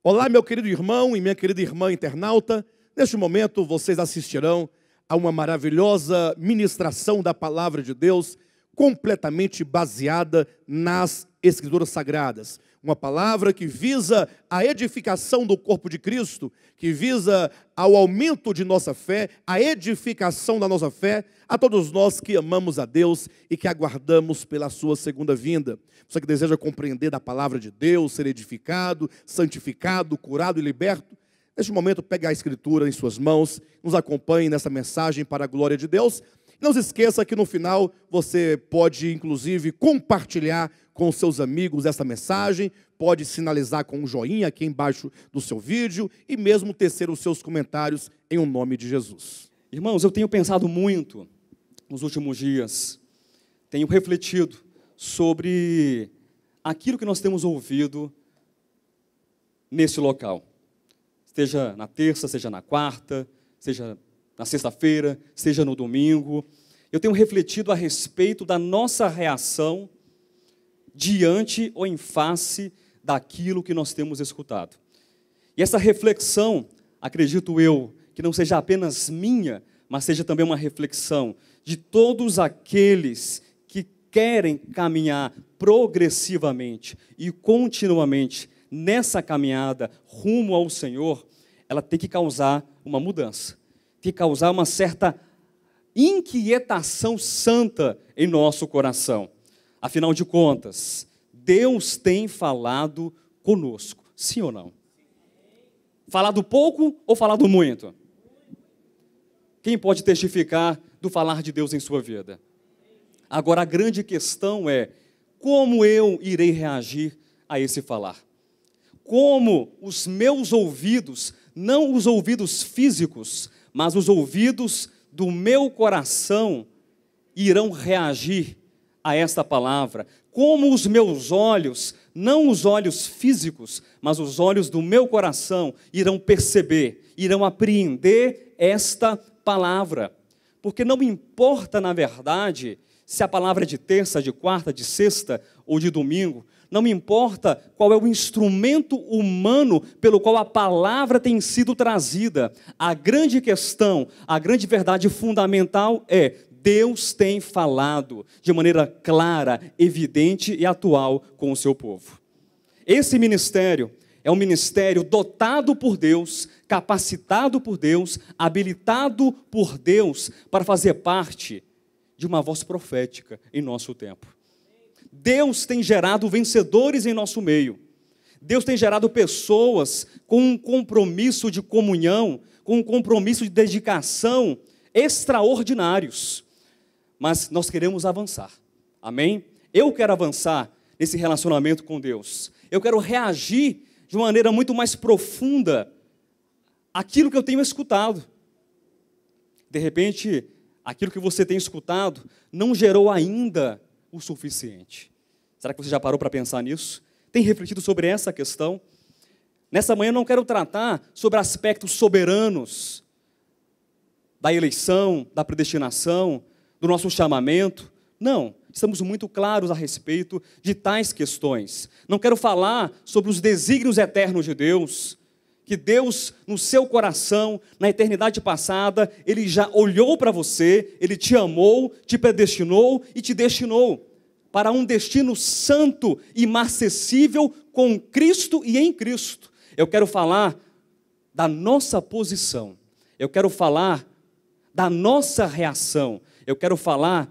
Olá, meu querido irmão e minha querida irmã internauta. Neste momento, vocês assistirão a uma maravilhosa ministração da Palavra de Deus, completamente baseada nas Escrituras Sagradas. Uma palavra que visa a edificação do corpo de Cristo, que visa ao aumento de nossa fé, a edificação da nossa fé, a todos nós que amamos a Deus e que aguardamos pela sua segunda vinda. Você que deseja compreender da palavra de Deus, ser edificado, santificado, curado e liberto, neste momento pegue a Escritura em suas mãos, nos acompanhe nessa mensagem para a glória de Deus. Não se esqueça que no final você pode, inclusive, compartilhar com seus amigos essa mensagem, pode sinalizar com um joinha aqui embaixo do seu vídeo e mesmo tecer os seus comentários em nome de Jesus. Irmãos, eu tenho pensado muito nos últimos dias, tenho refletido sobre aquilo que nós temos ouvido nesse local. Seja na terça, seja na quarta, seja na sexta-feira, seja no domingo. Eu tenho refletido a respeito da nossa reação diante ou em face daquilo que nós temos escutado. E essa reflexão, acredito eu, que não seja apenas minha, mas seja também uma reflexão de todos aqueles que querem caminhar progressivamente e continuamente nessa caminhada rumo ao Senhor, ela tem que causar uma mudança, tem que causar uma certa inquietação santa em nosso coração. Afinal de contas, Deus tem falado conosco, sim ou não? Falado pouco ou falado muito? Quem pode testificar do falar de Deus em sua vida? Agora, a grande questão é, como eu irei reagir a esse falar? Como os meus ouvidos, não os ouvidos físicos, mas os ouvidos do meu coração irão reagir a esta palavra? Como os meus olhos, não os olhos físicos, mas os olhos do meu coração irão perceber, irão apreender esta palavra? Porque não importa, na verdade, se a palavra é de terça, de quarta, de sexta ou de domingo, não me importa qual é o instrumento humano pelo qual a palavra tem sido trazida. A grande questão, a grande verdade fundamental é: Deus tem falado de maneira clara, evidente e atual com o seu povo. Esse ministério é um ministério dotado por Deus, capacitado por Deus, habilitado por Deus para fazer parte de uma voz profética em nosso tempo. Deus tem gerado vencedores em nosso meio. Deus tem gerado pessoas com um compromisso de comunhão, com um compromisso de dedicação extraordinários. Mas nós queremos avançar, amém? Eu quero avançar nesse relacionamento com Deus. Eu quero reagir de uma maneira muito mais profunda àquilo que eu tenho escutado. De repente, aquilo que você tem escutado não gerou ainda o suficiente. Será que você já parou para pensar nisso? Tem refletido sobre essa questão? Nessa manhã eu não quero tratar sobre aspectos soberanos da eleição, da predestinação, do nosso chamamento. Não, estamos muito claros a respeito de tais questões. Não quero falar sobre os desígnios eternos de Deus, que Deus, no seu coração, na eternidade passada, Ele já olhou para você, Ele te amou, te predestinou e te destinou para um destino santo e inacessível com Cristo e em Cristo. Eu quero falar da nossa posição, eu quero falar da nossa reação, eu quero falar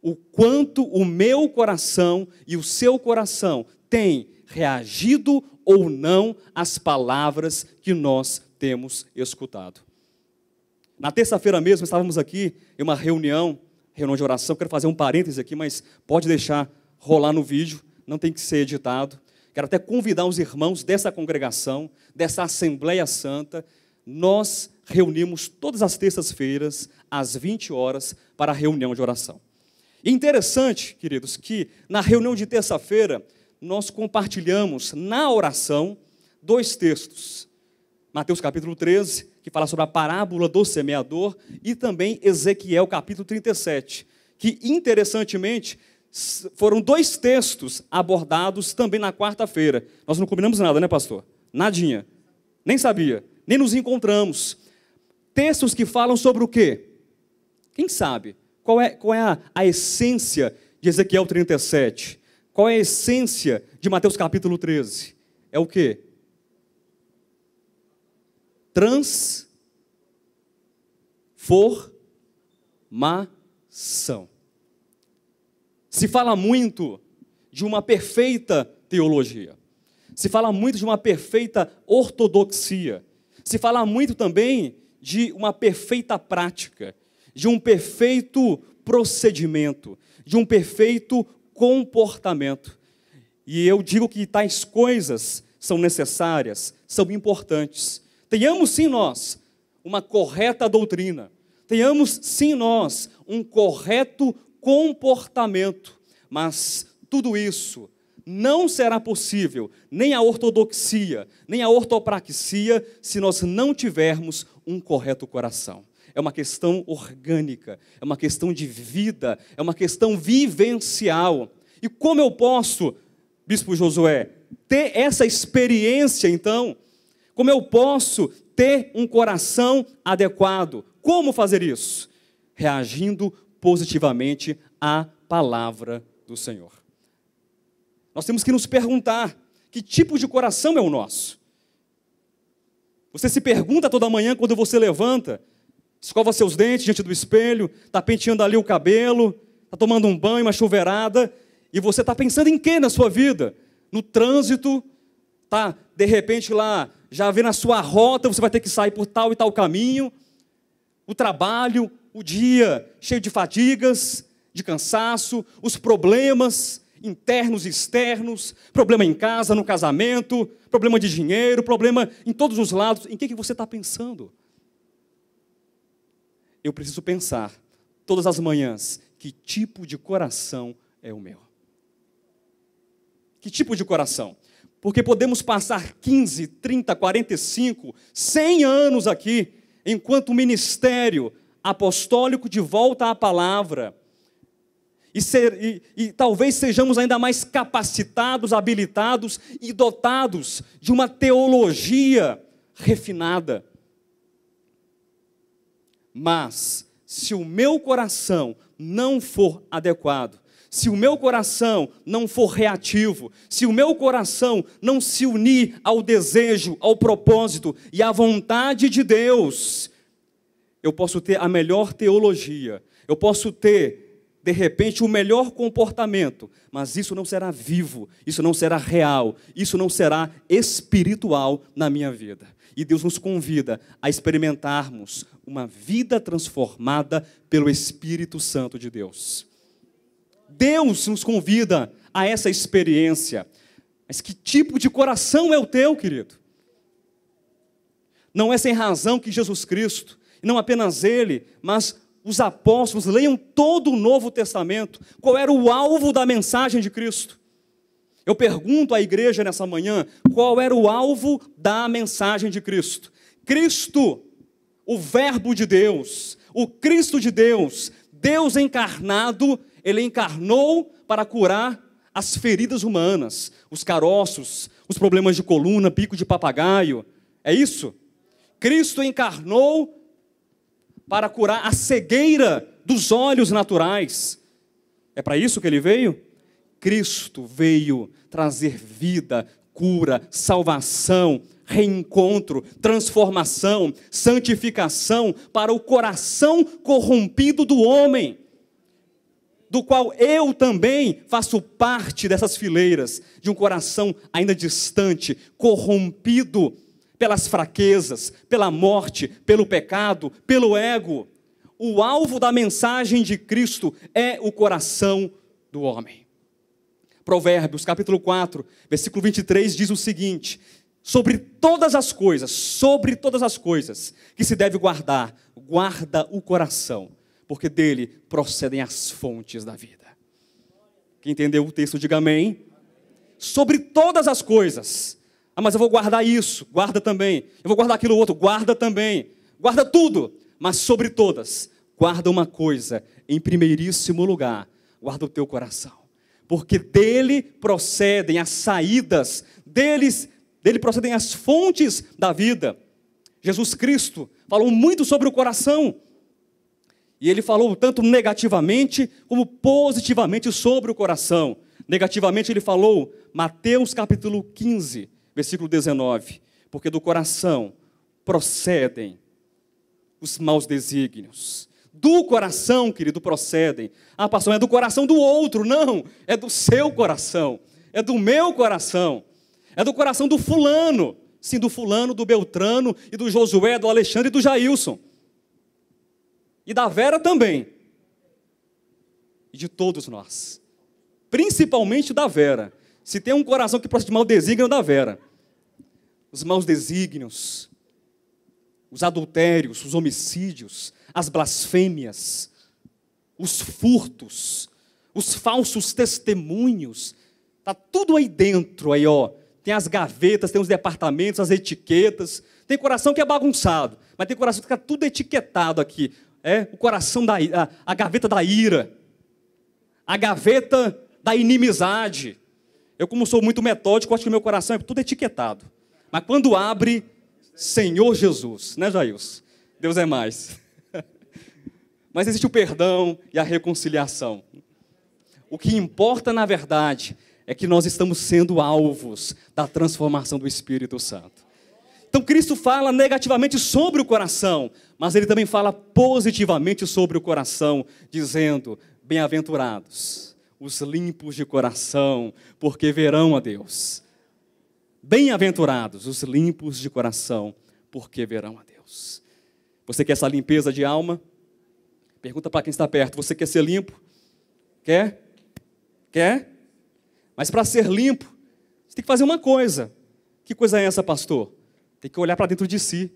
o quanto o meu coração e o seu coração têm reagido ou não às palavras que nós temos escutado. Na terça-feira mesmo, estávamos aqui em uma reunião de oração. Quero fazer um parêntese aqui, mas pode deixar rolar no vídeo, não tem que ser editado. Quero até convidar os irmãos dessa congregação, dessa Assembleia Santa. Nós reunimos todas as terças-feiras, às 20 horas, para a reunião de oração. E interessante, queridos, que na reunião de terça-feira, nós compartilhamos na oração 2 textos. Mateus capítulo 13, que fala sobre a parábola do semeador, e também Ezequiel capítulo 37, que interessantemente foram 2 textos abordados também na quarta-feira. Nós não combinamos nada, né, pastor? Nadinha. Nem sabia. Nem nos encontramos. Textos que falam sobre o quê? Quem sabe? Qual é a essência de Ezequiel 37? Qual é a essência de Mateus capítulo 13? É o quê? Transformação. Se fala muito de uma perfeita teologia. Se fala muito de uma perfeita ortodoxia. Se fala muito também de uma perfeita prática, de um perfeito procedimento, de um perfeito comportamento. E eu digo que tais coisas são necessárias, são importantes. Tenhamos sim nós uma correta doutrina, tenhamos sim nós um correto comportamento, mas tudo isso não será possível, nem a ortodoxia, nem a ortopraxia, se nós não tivermos um correto coração. É uma questão orgânica, é uma questão de vida, é uma questão vivencial. E como eu posso, Bispo Josué, ter essa experiência, então? Como eu posso ter um coração adequado? Como fazer isso? Reagindo positivamente à palavra do Senhor. Nós temos que nos perguntar, que tipo de coração é o nosso? Você se pergunta toda manhã quando você levanta, escova seus dentes diante do espelho, está penteando ali o cabelo, está tomando um banho, uma chuveirada, e você está pensando em quê na sua vida? No trânsito, está de repente lá, já vê na sua rota, você vai ter que sair por tal e tal caminho, o trabalho, o dia cheio de fadigas, de cansaço, os problemas internos e externos, problema em casa, no casamento, problema de dinheiro, problema em todos os lados. Em que você está pensando? Eu preciso pensar todas as manhãs, que tipo de coração é o meu? Que tipo de coração? Porque podemos passar 15, 30, 45, 100 anos aqui, enquanto o ministério apostólico de volta à palavra, e talvez sejamos ainda mais capacitados, habilitados e dotados de uma teologia refinada. Mas, se o meu coração não for adequado, se o meu coração não for reativo, se o meu coração não se unir ao desejo, ao propósito e à vontade de Deus, eu posso ter a melhor teologia, eu posso ter, de repente, o melhor comportamento, mas isso não será vivo, isso não será real, isso não será espiritual na minha vida. E Deus nos convida a experimentarmos uma vida transformada pelo Espírito Santo de Deus. Deus nos convida a essa experiência. Mas que tipo de coração é o teu, querido? Não é sem razão que Jesus Cristo, e não apenas Ele, mas os apóstolos, leiam todo o Novo Testamento, qual era o alvo da mensagem de Cristo. Eu pergunto à igreja nessa manhã, qual era o alvo da mensagem de Cristo? Cristo, o Verbo de Deus, o Cristo de Deus, Deus encarnado, Ele encarnou para curar as feridas humanas, os caroços, os problemas de coluna, bico de papagaio. É isso? Cristo encarnou para curar a cegueira dos olhos naturais. É para isso que Ele veio? Cristo veio trazer vida, cura, salvação, reencontro, transformação, santificação para o coração corrompido do homem, do qual eu também faço parte dessas fileiras, de um coração ainda distante, corrompido pelas fraquezas, pela morte, pelo pecado, pelo ego. O alvo da mensagem de Cristo é o coração do homem. Provérbios, capítulo 4, versículo 23, diz o seguinte: sobre todas as coisas que se deve guardar, guarda o coração, porque dele procedem as fontes da vida. Quem entendeu o texto, diga amém. Sobre todas as coisas. Ah, mas eu vou guardar isso, guarda também. Eu vou guardar aquilo outro, guarda também. Guarda tudo, mas sobre todas, guarda uma coisa, em primeiríssimo lugar, guarda o teu coração. Porque dele procedem as saídas, Dele procedem as fontes da vida. Jesus Cristo falou muito sobre o coração. E ele falou tanto negativamente como positivamente sobre o coração. Negativamente ele falou, Mateus capítulo 15, versículo 19. Porque do coração procedem os maus desígnios. Do coração, querido, procedem. Ah, pastor, é do coração do outro. Não, é do seu coração. É do meu coração. É do coração do fulano. Sim, do fulano, do Beltrano, e do Josué, do Alexandre e do Jailson. E da Vera também. E de todos nós. Principalmente da Vera. Se tem um coração que procede de mau desígnio, é da Vera. Os maus desígnios, os adultérios, os homicídios, as blasfêmias, os furtos, os falsos testemunhos. Está tudo aí dentro, aí, ó. Tem as gavetas, tem os departamentos, as etiquetas. Tem coração que é bagunçado, mas tem coração que fica tudo etiquetado aqui. É o coração a gaveta da ira, a gaveta da inimizade. Eu, como sou muito metódico, acho que o meu coração é tudo etiquetado. Mas quando abre, Senhor Jesus, né, Jailson? Deus é mais. Mas existe o perdão e a reconciliação. O que importa, na verdade, é que nós estamos sendo alvos da transformação do Espírito Santo. Então, Cristo fala negativamente sobre o coração, mas Ele também fala positivamente sobre o coração, dizendo, bem-aventurados os limpos de coração, porque verão a Deus. Bem-aventurados os limpos de coração, porque verão a Deus. Você quer essa limpeza de alma? Pergunta para quem está perto, você quer ser limpo? Quer? Quer? Mas para ser limpo, você tem que fazer uma coisa. Que coisa é essa, pastor? Tem que olhar para dentro de si.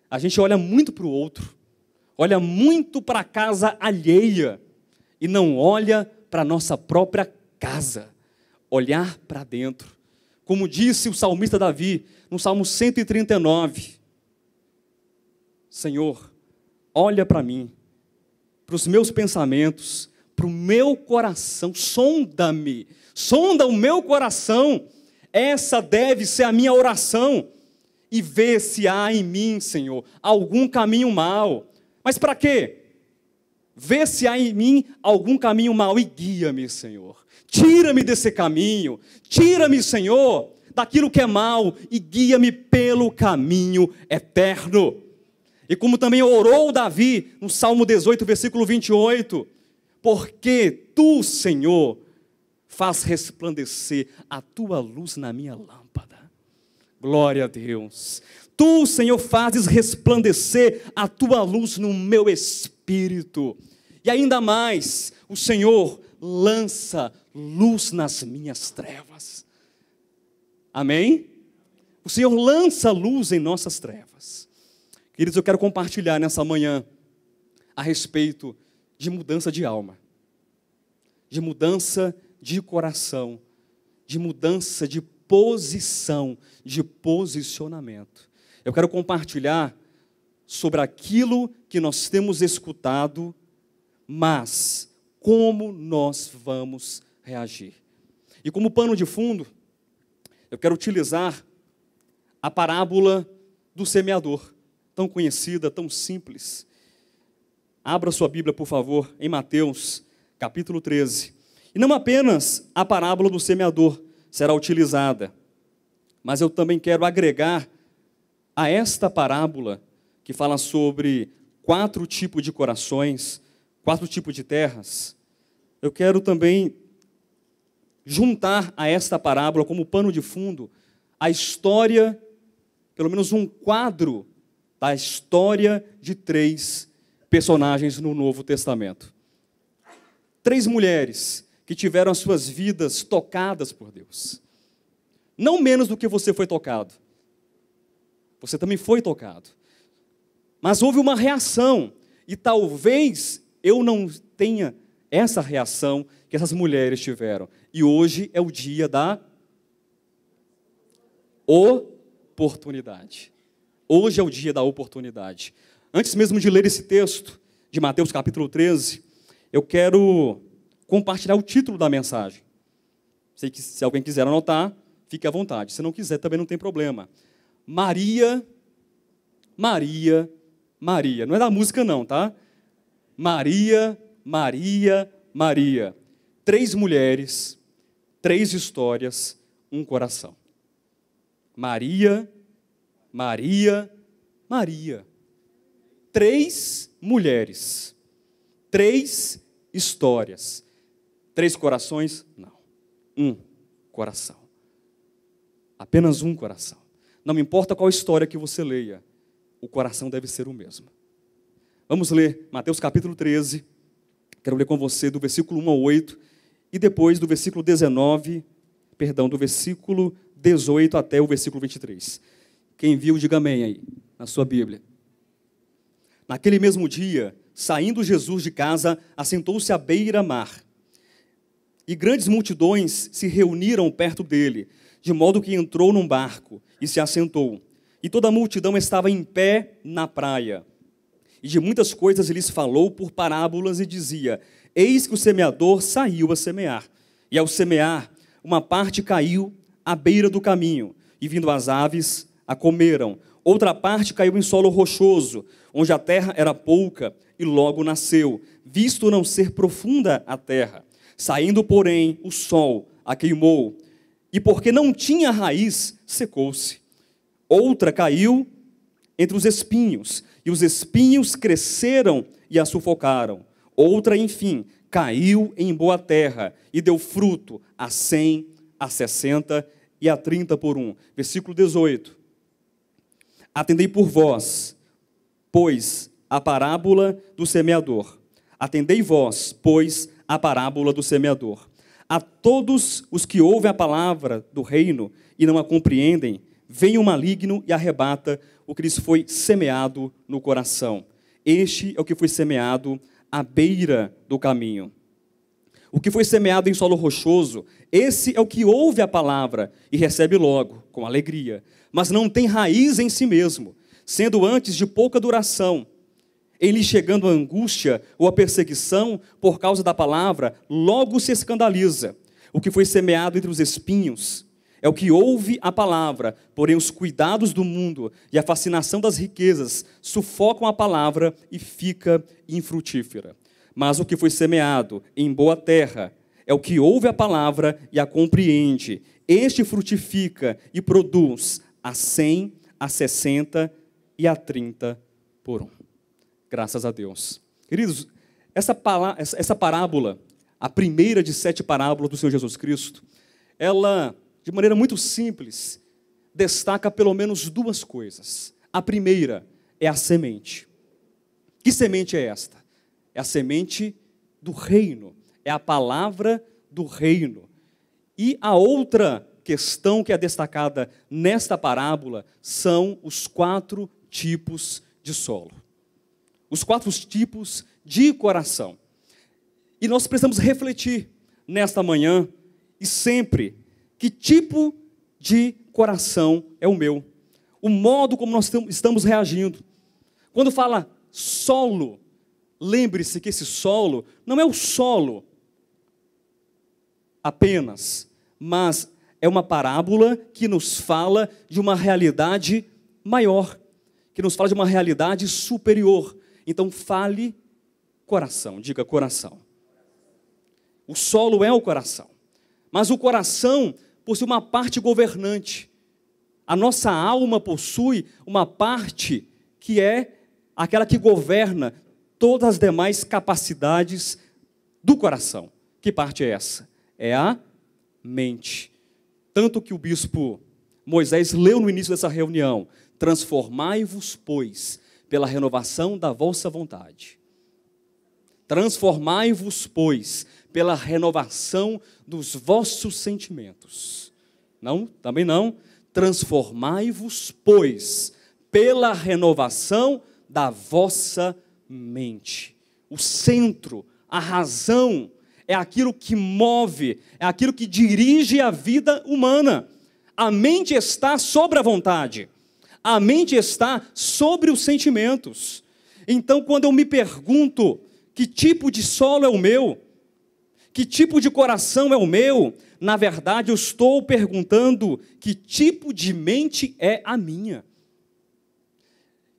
A gente olha muito para o outro, olha muito para a casa alheia e não olha para a nossa própria casa. Olhar para dentro. Como disse o salmista Davi, no Salmo 139, Senhor, olha para mim, para os meus pensamentos, para o meu coração, sonda-me, sonda o meu coração, essa deve ser a minha oração, e vê se há em mim, Senhor, algum caminho mau. Mas para quê? Vê se há em mim algum caminho mau e guia-me, Senhor. Tira-me desse caminho, tira-me, Senhor, daquilo que é mau e guia-me pelo caminho eterno. E como também orou Davi no Salmo 18, versículo 28, porque tu, Senhor, faz resplandecer a tua luz na minha lâmpada. Glória a Deus. Tu, Senhor, fazes resplandecer a tua luz no meu espírito. E ainda mais, o Senhor lança luz nas minhas trevas. Amém? O Senhor lança luz em nossas trevas. Queridos, eu quero compartilhar nessa manhã a respeito de mudança de alma, de mudança de coração, de mudança de posição, de posicionamento. Eu quero compartilhar sobre aquilo que nós temos escutado, mas como nós vamos reagir. E como pano de fundo, eu quero utilizar a parábola do semeador, tão conhecida, tão simples. Abra sua Bíblia, por favor, em Mateus, capítulo 13. E não apenas a parábola do semeador será utilizada, mas eu também quero agregar a esta parábola, que fala sobre 4 tipos de corações, 4 tipos de terras. Eu quero também juntar a esta parábola como pano de fundo a história, pelo menos um quadro da história de 3 personagens no Novo Testamento. 3 mulheres que tiveram as suas vidas tocadas por Deus. Não menos do que você foi tocado. Você também foi tocado. Mas houve uma reação, e talvez eu não tenha essa reação que essas mulheres tiveram. E hoje é o dia da oportunidade. Hoje é o dia da oportunidade. Antes mesmo de ler esse texto, de Mateus capítulo 13, eu quero compartilhar o título da mensagem. Sei que se alguém quiser anotar, fique à vontade. Se não quiser, também não tem problema. Maria, Maria, Maria. Não é da música não, tá? Maria, Maria, Maria. 3 mulheres, 3 histórias, um coração. Maria, Maria, Maria. 3 mulheres, 3 histórias. 3 corações? Não. Um coração. Apenas um coração. Não importa qual história que você leia, o coração deve ser o mesmo. Vamos ler Mateus capítulo 13. Quero ler com você do versículo 1 ao 8 e depois do versículo 19, do versículo 18 até o versículo 23. Quem viu, diga amém aí, na sua Bíblia. Naquele mesmo dia, saindo Jesus de casa, assentou-se à beira-mar. E grandes multidões se reuniram perto dele, de modo que entrou num barco e se assentou. E toda a multidão estava em pé na praia. E de muitas coisas lhes falou por parábolas e dizia: eis que o semeador saiu a semear. E ao semear, uma parte caiu à beira do caminho, e vindo as aves, a comeram. Outra parte caiu em solo rochoso, onde a terra era pouca, e logo nasceu, visto não ser profunda a terra. Saindo, porém, o sol a queimou, e porque não tinha raiz, secou-se. Outra caiu entre os espinhos, e os espinhos cresceram e a sufocaram. Outra, enfim, caiu em boa terra, e deu fruto a 100, a 60 e a 30 por 1. Versículo 18. Atendei por vós, pois, a parábola do semeador. Atendei vós, pois, a parábola do semeador. A todos os que ouvem a palavra do reino e não a compreendem, vem o maligno e arrebata o que lhes foi semeado no coração. Este é o que foi semeado à beira do caminho. O que foi semeado em solo rochoso, esse é o que ouve a palavra e recebe logo, com alegria, mas não tem raiz em si mesmo, sendo antes de pouca duração. Em lhe chegando a angústia ou a perseguição por causa da palavra, logo se escandaliza. O que foi semeado entre os espinhos é o que ouve a palavra, porém os cuidados do mundo e a fascinação das riquezas sufocam a palavra e fica infrutífera. Mas o que foi semeado em boa terra é o que ouve a palavra e a compreende. Este frutifica e produz a 100, a 60 e a 30 por 1. Graças a Deus. Queridos, essa parábola, a primeira de 7 parábolas do Senhor Jesus Cristo, ela, de maneira muito simples, destaca pelo menos 2 coisas. A primeira é a semente. Que semente é esta? É a semente do reino, é a palavra do reino. E a outra questão que é destacada nesta parábola são os 4 tipos de solo. Os 4 tipos de coração. E nós precisamos refletir nesta manhã e sempre que tipo de coração é o meu. O modo como nós estamos reagindo. Quando fala solo, lembre-se que esse solo não é o solo apenas, mas é uma parábola que nos fala de uma realidade maior, que nos fala de uma realidade superior. Então fale coração, diga coração. O solo é o coração, mas o coração possui uma parte governante. A nossa alma possui uma parte que é aquela que governa todas as demais capacidades do coração. Que parte é essa? É a mente. Tanto que o bispo Moisés leu no início dessa reunião: transformai-vos, pois, pela renovação da vossa vontade. Transformai-vos, pois, pela renovação dos vossos sentimentos. Não? Também não. Transformai-vos, pois, pela renovação da vossa mente. O centro, a razão, é aquilo que move, é aquilo que dirige a vida humana. A mente está sobre a vontade. A mente está sobre os sentimentos. Então, quando eu me pergunto que tipo de solo é o meu, Que tipo de coração é o meu? Na verdade, eu estou perguntando que tipo de mente é a minha.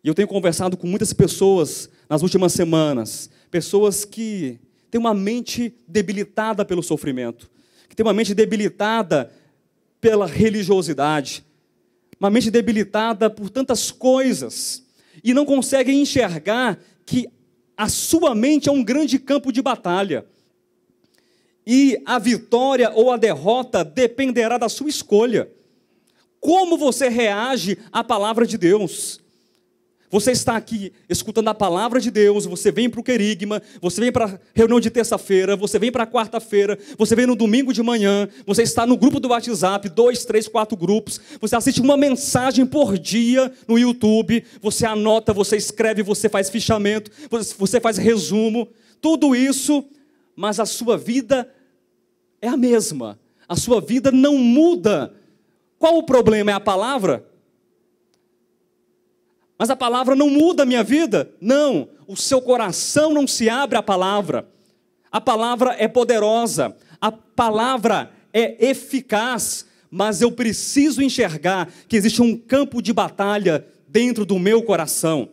E eu tenho conversado com muitas pessoas nas últimas semanas, pessoas que têm uma mente debilitada pelo sofrimento, que têm uma mente debilitada pela religiosidade, uma mente debilitada por tantas coisas, e não conseguem enxergar que a sua mente é um grande campo de batalha. E a vitória ou a derrota dependerá da sua escolha. Como você reage à palavra de Deus? Você está aqui escutando a palavra de Deus, você vem para o querigma, você vem para a reunião de terça-feira, você vem para a quarta-feira, você vem no domingo de manhã, você está no grupo do WhatsApp, 2, 3, 4 grupos, você assiste uma mensagem por dia no YouTube, você anota, você escreve, você faz fichamento, você faz resumo, tudo isso, mas a sua vida é a mesma, a sua vida não muda. Qual o problema? É a palavra? Mas a palavra não muda a minha vida? Não, o seu coração não se abre à palavra. A palavra é poderosa, a palavra é eficaz, mas eu preciso enxergar que existe um campo de batalha dentro do meu coração.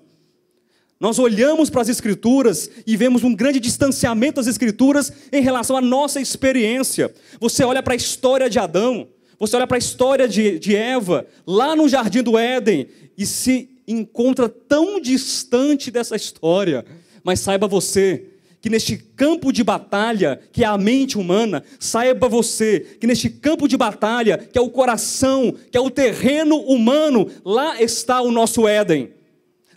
Nós olhamos para as Escrituras e vemos um grande distanciamento das Escrituras em relação à nossa experiência. Você olha para a história de Adão, você olha para a história de Eva, lá no Jardim do Éden, e se encontra tão distante dessa história. Mas saiba você que neste campo de batalha, que é a mente humana, saiba você que neste campo de batalha, que é o coração, que é o terreno humano, lá está o nosso Éden.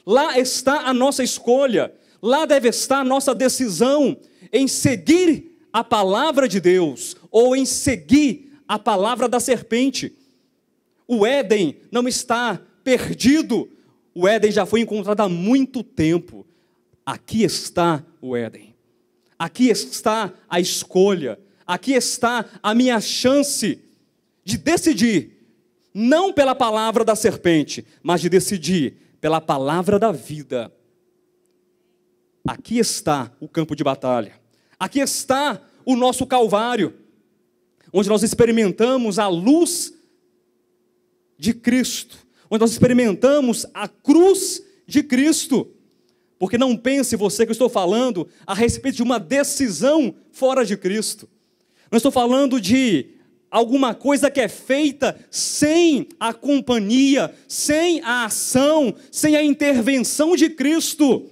Lá está a nossa escolha, lá deve estar a nossa decisão em seguir a palavra de Deus ou em seguir a palavra da serpente. O Éden não está perdido, o Éden já foi encontrado há muito tempo. Aqui está o Éden, aqui está a escolha, aqui está a minha chance de decidir, não pela palavra da serpente, mas de decidir pela palavra da vida. Aqui está o campo de batalha. Aqui está o nosso Calvário, onde nós experimentamos a luz de Cristo, onde nós experimentamos a cruz de Cristo. Porque não pense você que eu estou falando a respeito de uma decisão fora de Cristo. Não estou falando de alguma coisa que é feita sem a companhia, sem a ação, sem a intervenção de Cristo.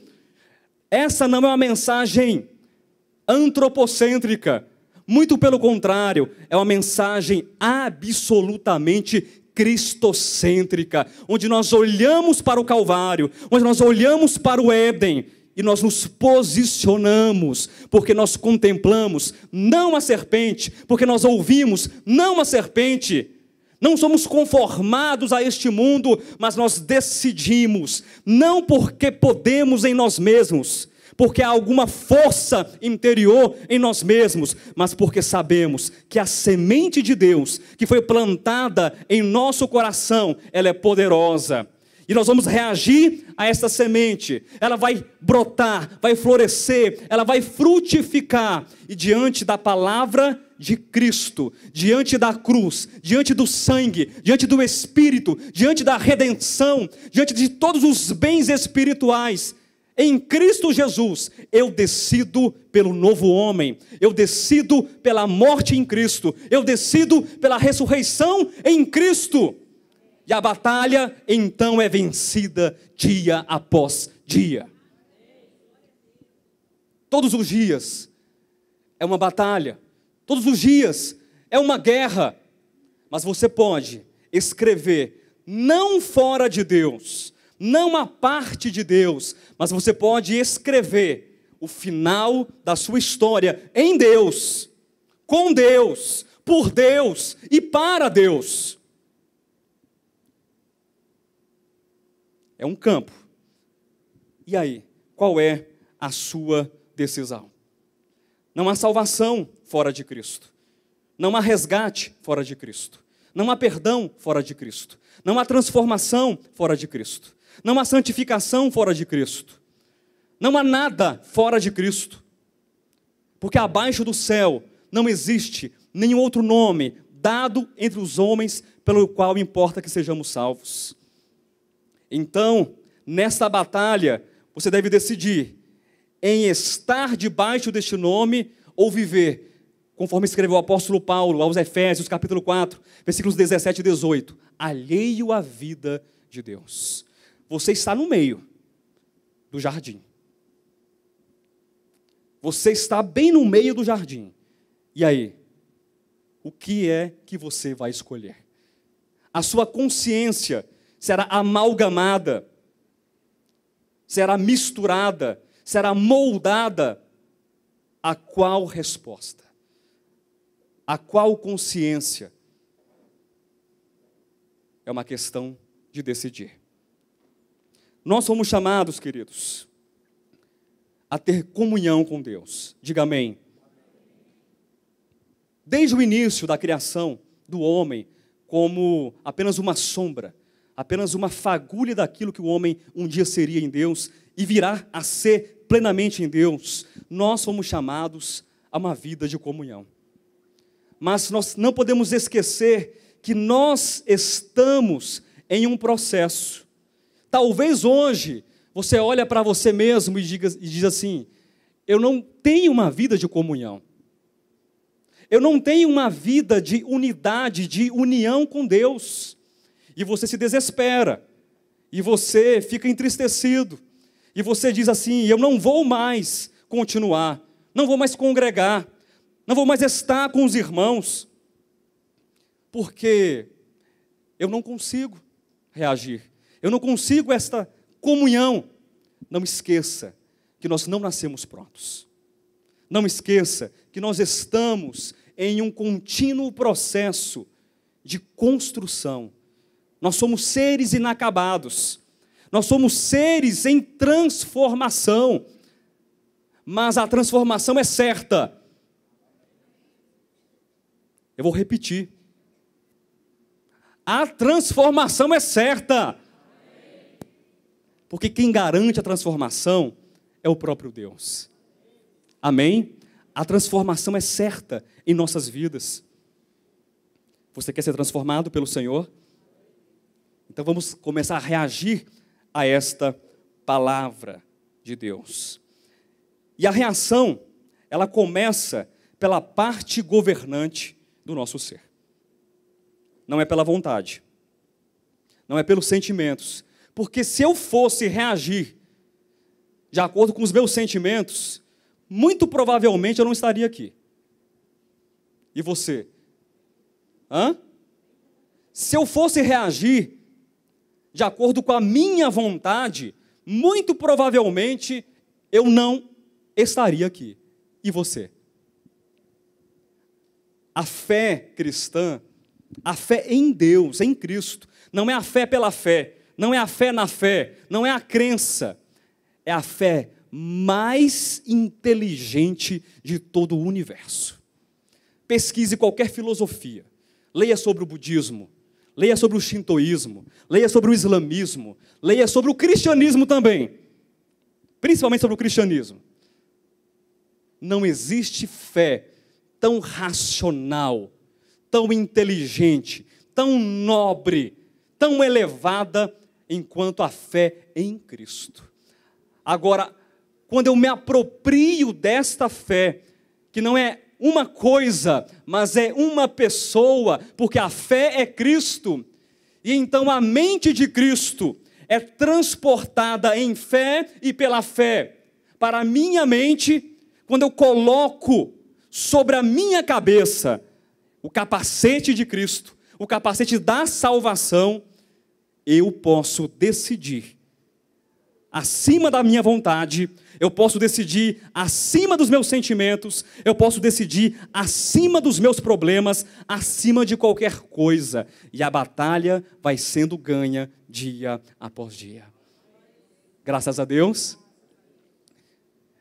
Essa não é uma mensagem antropocêntrica. Muito pelo contrário, é uma mensagem absolutamente cristocêntrica, onde nós olhamos para o Calvário, onde nós olhamos para o Éden, e nós nos posicionamos, porque nós contemplamos não a serpente, porque nós ouvimos não a serpente, não somos conformados a este mundo, mas nós decidimos, não porque podemos em nós mesmos, porque há alguma força interior em nós mesmos, mas porque sabemos que a semente de Deus, que foi plantada em nosso coração, ela é poderosa. E nós vamos reagir a essa semente, ela vai brotar, vai florescer, ela vai frutificar, e diante da palavra de Cristo, diante da cruz, diante do sangue, diante do Espírito, diante da redenção, diante de todos os bens espirituais, em Cristo Jesus, eu decido pelo novo homem, eu decido pela morte em Cristo, eu decido pela ressurreição em Cristo. E a batalha, então, é vencida dia após dia. Todos os dias é uma batalha. Todos os dias é uma guerra. Mas você pode escrever, não fora de Deus, não a parte de Deus, mas você pode escrever o final da sua história em Deus, com Deus, por Deus e para Deus. É um campo. E aí, qual é a sua decisão? Não há salvação fora de Cristo. Não há resgate fora de Cristo. Não há perdão fora de Cristo. Não há transformação fora de Cristo. Não há santificação fora de Cristo. Não há nada fora de Cristo. Porque abaixo do céu não existe nenhum outro nome dado entre os homens pelo qual importa que sejamos salvos. Então, nesta batalha, você deve decidir em estar debaixo deste nome ou viver, conforme escreveu o apóstolo Paulo aos Efésios, capítulo 4, versículos 17 e 18, alheio à vida de Deus. Você está no meio do jardim. Você está bem no meio do jardim. E aí? O que é que você vai escolher? A sua consciência será amalgamada, será misturada, será moldada. A qual resposta? A qual consciência? É uma questão de decidir. Nós somos chamados, queridos, a ter comunhão com Deus. Diga amém. Desde o início da criação do homem, como apenas uma sombra, apenas uma fagulha daquilo que o homem um dia seria em Deus e virá a ser plenamente em Deus, nós somos chamados a uma vida de comunhão. Mas nós não podemos esquecer que nós estamos em um processo. Talvez hoje você olhe para você mesmo e diz assim: eu não tenho uma vida de comunhão. Eu não tenho uma vida de unidade, de união com Deus. E você se desespera. E você fica entristecido. E você diz assim: eu não vou mais continuar. Não vou mais congregar. Não vou mais estar com os irmãos. Porque eu não consigo reagir. Eu não consigo esta comunhão. Não esqueça que nós não nascemos prontos. Não esqueça que nós estamos em um contínuo processo de construção. Nós somos seres inacabados. Nós somos seres em transformação. Mas a transformação é certa. Eu vou repetir. A transformação é certa. Porque quem garante a transformação é o próprio Deus. Amém? A transformação é certa em nossas vidas. Você quer ser transformado pelo Senhor? Então vamos começar a reagir a esta palavra de Deus. E a reação, ela começa pela parte governante do nosso ser. Não é pela vontade. Não é pelos sentimentos. Porque se eu fosse reagir de acordo com os meus sentimentos, muito provavelmente eu não estaria aqui. E você? Se eu fosse reagir de acordo com a minha vontade, muito provavelmente eu não estaria aqui. E você? A fé cristã, a fé em Deus, em Cristo, não é a fé pela fé, não é a fé na fé, não é a crença, é a fé mais inteligente de todo o universo. Pesquise qualquer filosofia, leia sobre o budismo, leia sobre o shintoísmo, leia sobre o islamismo, leia sobre o cristianismo também, principalmente sobre o cristianismo. Não existe fé tão racional, tão inteligente, tão nobre, tão elevada, enquanto a fé em Cristo. Agora, quando eu me aproprio desta fé, que não é uma coisa, mas é uma pessoa, porque a fé é Cristo, e então a mente de Cristo é transportada em fé e pela fé para a minha mente, quando eu coloco sobre a minha cabeça o capacete de Cristo, o capacete da salvação, eu posso decidir acima da minha vontade, eu posso decidir acima dos meus sentimentos, eu posso decidir acima dos meus problemas, acima de qualquer coisa. E a batalha vai sendo ganha dia após dia. Graças a Deus.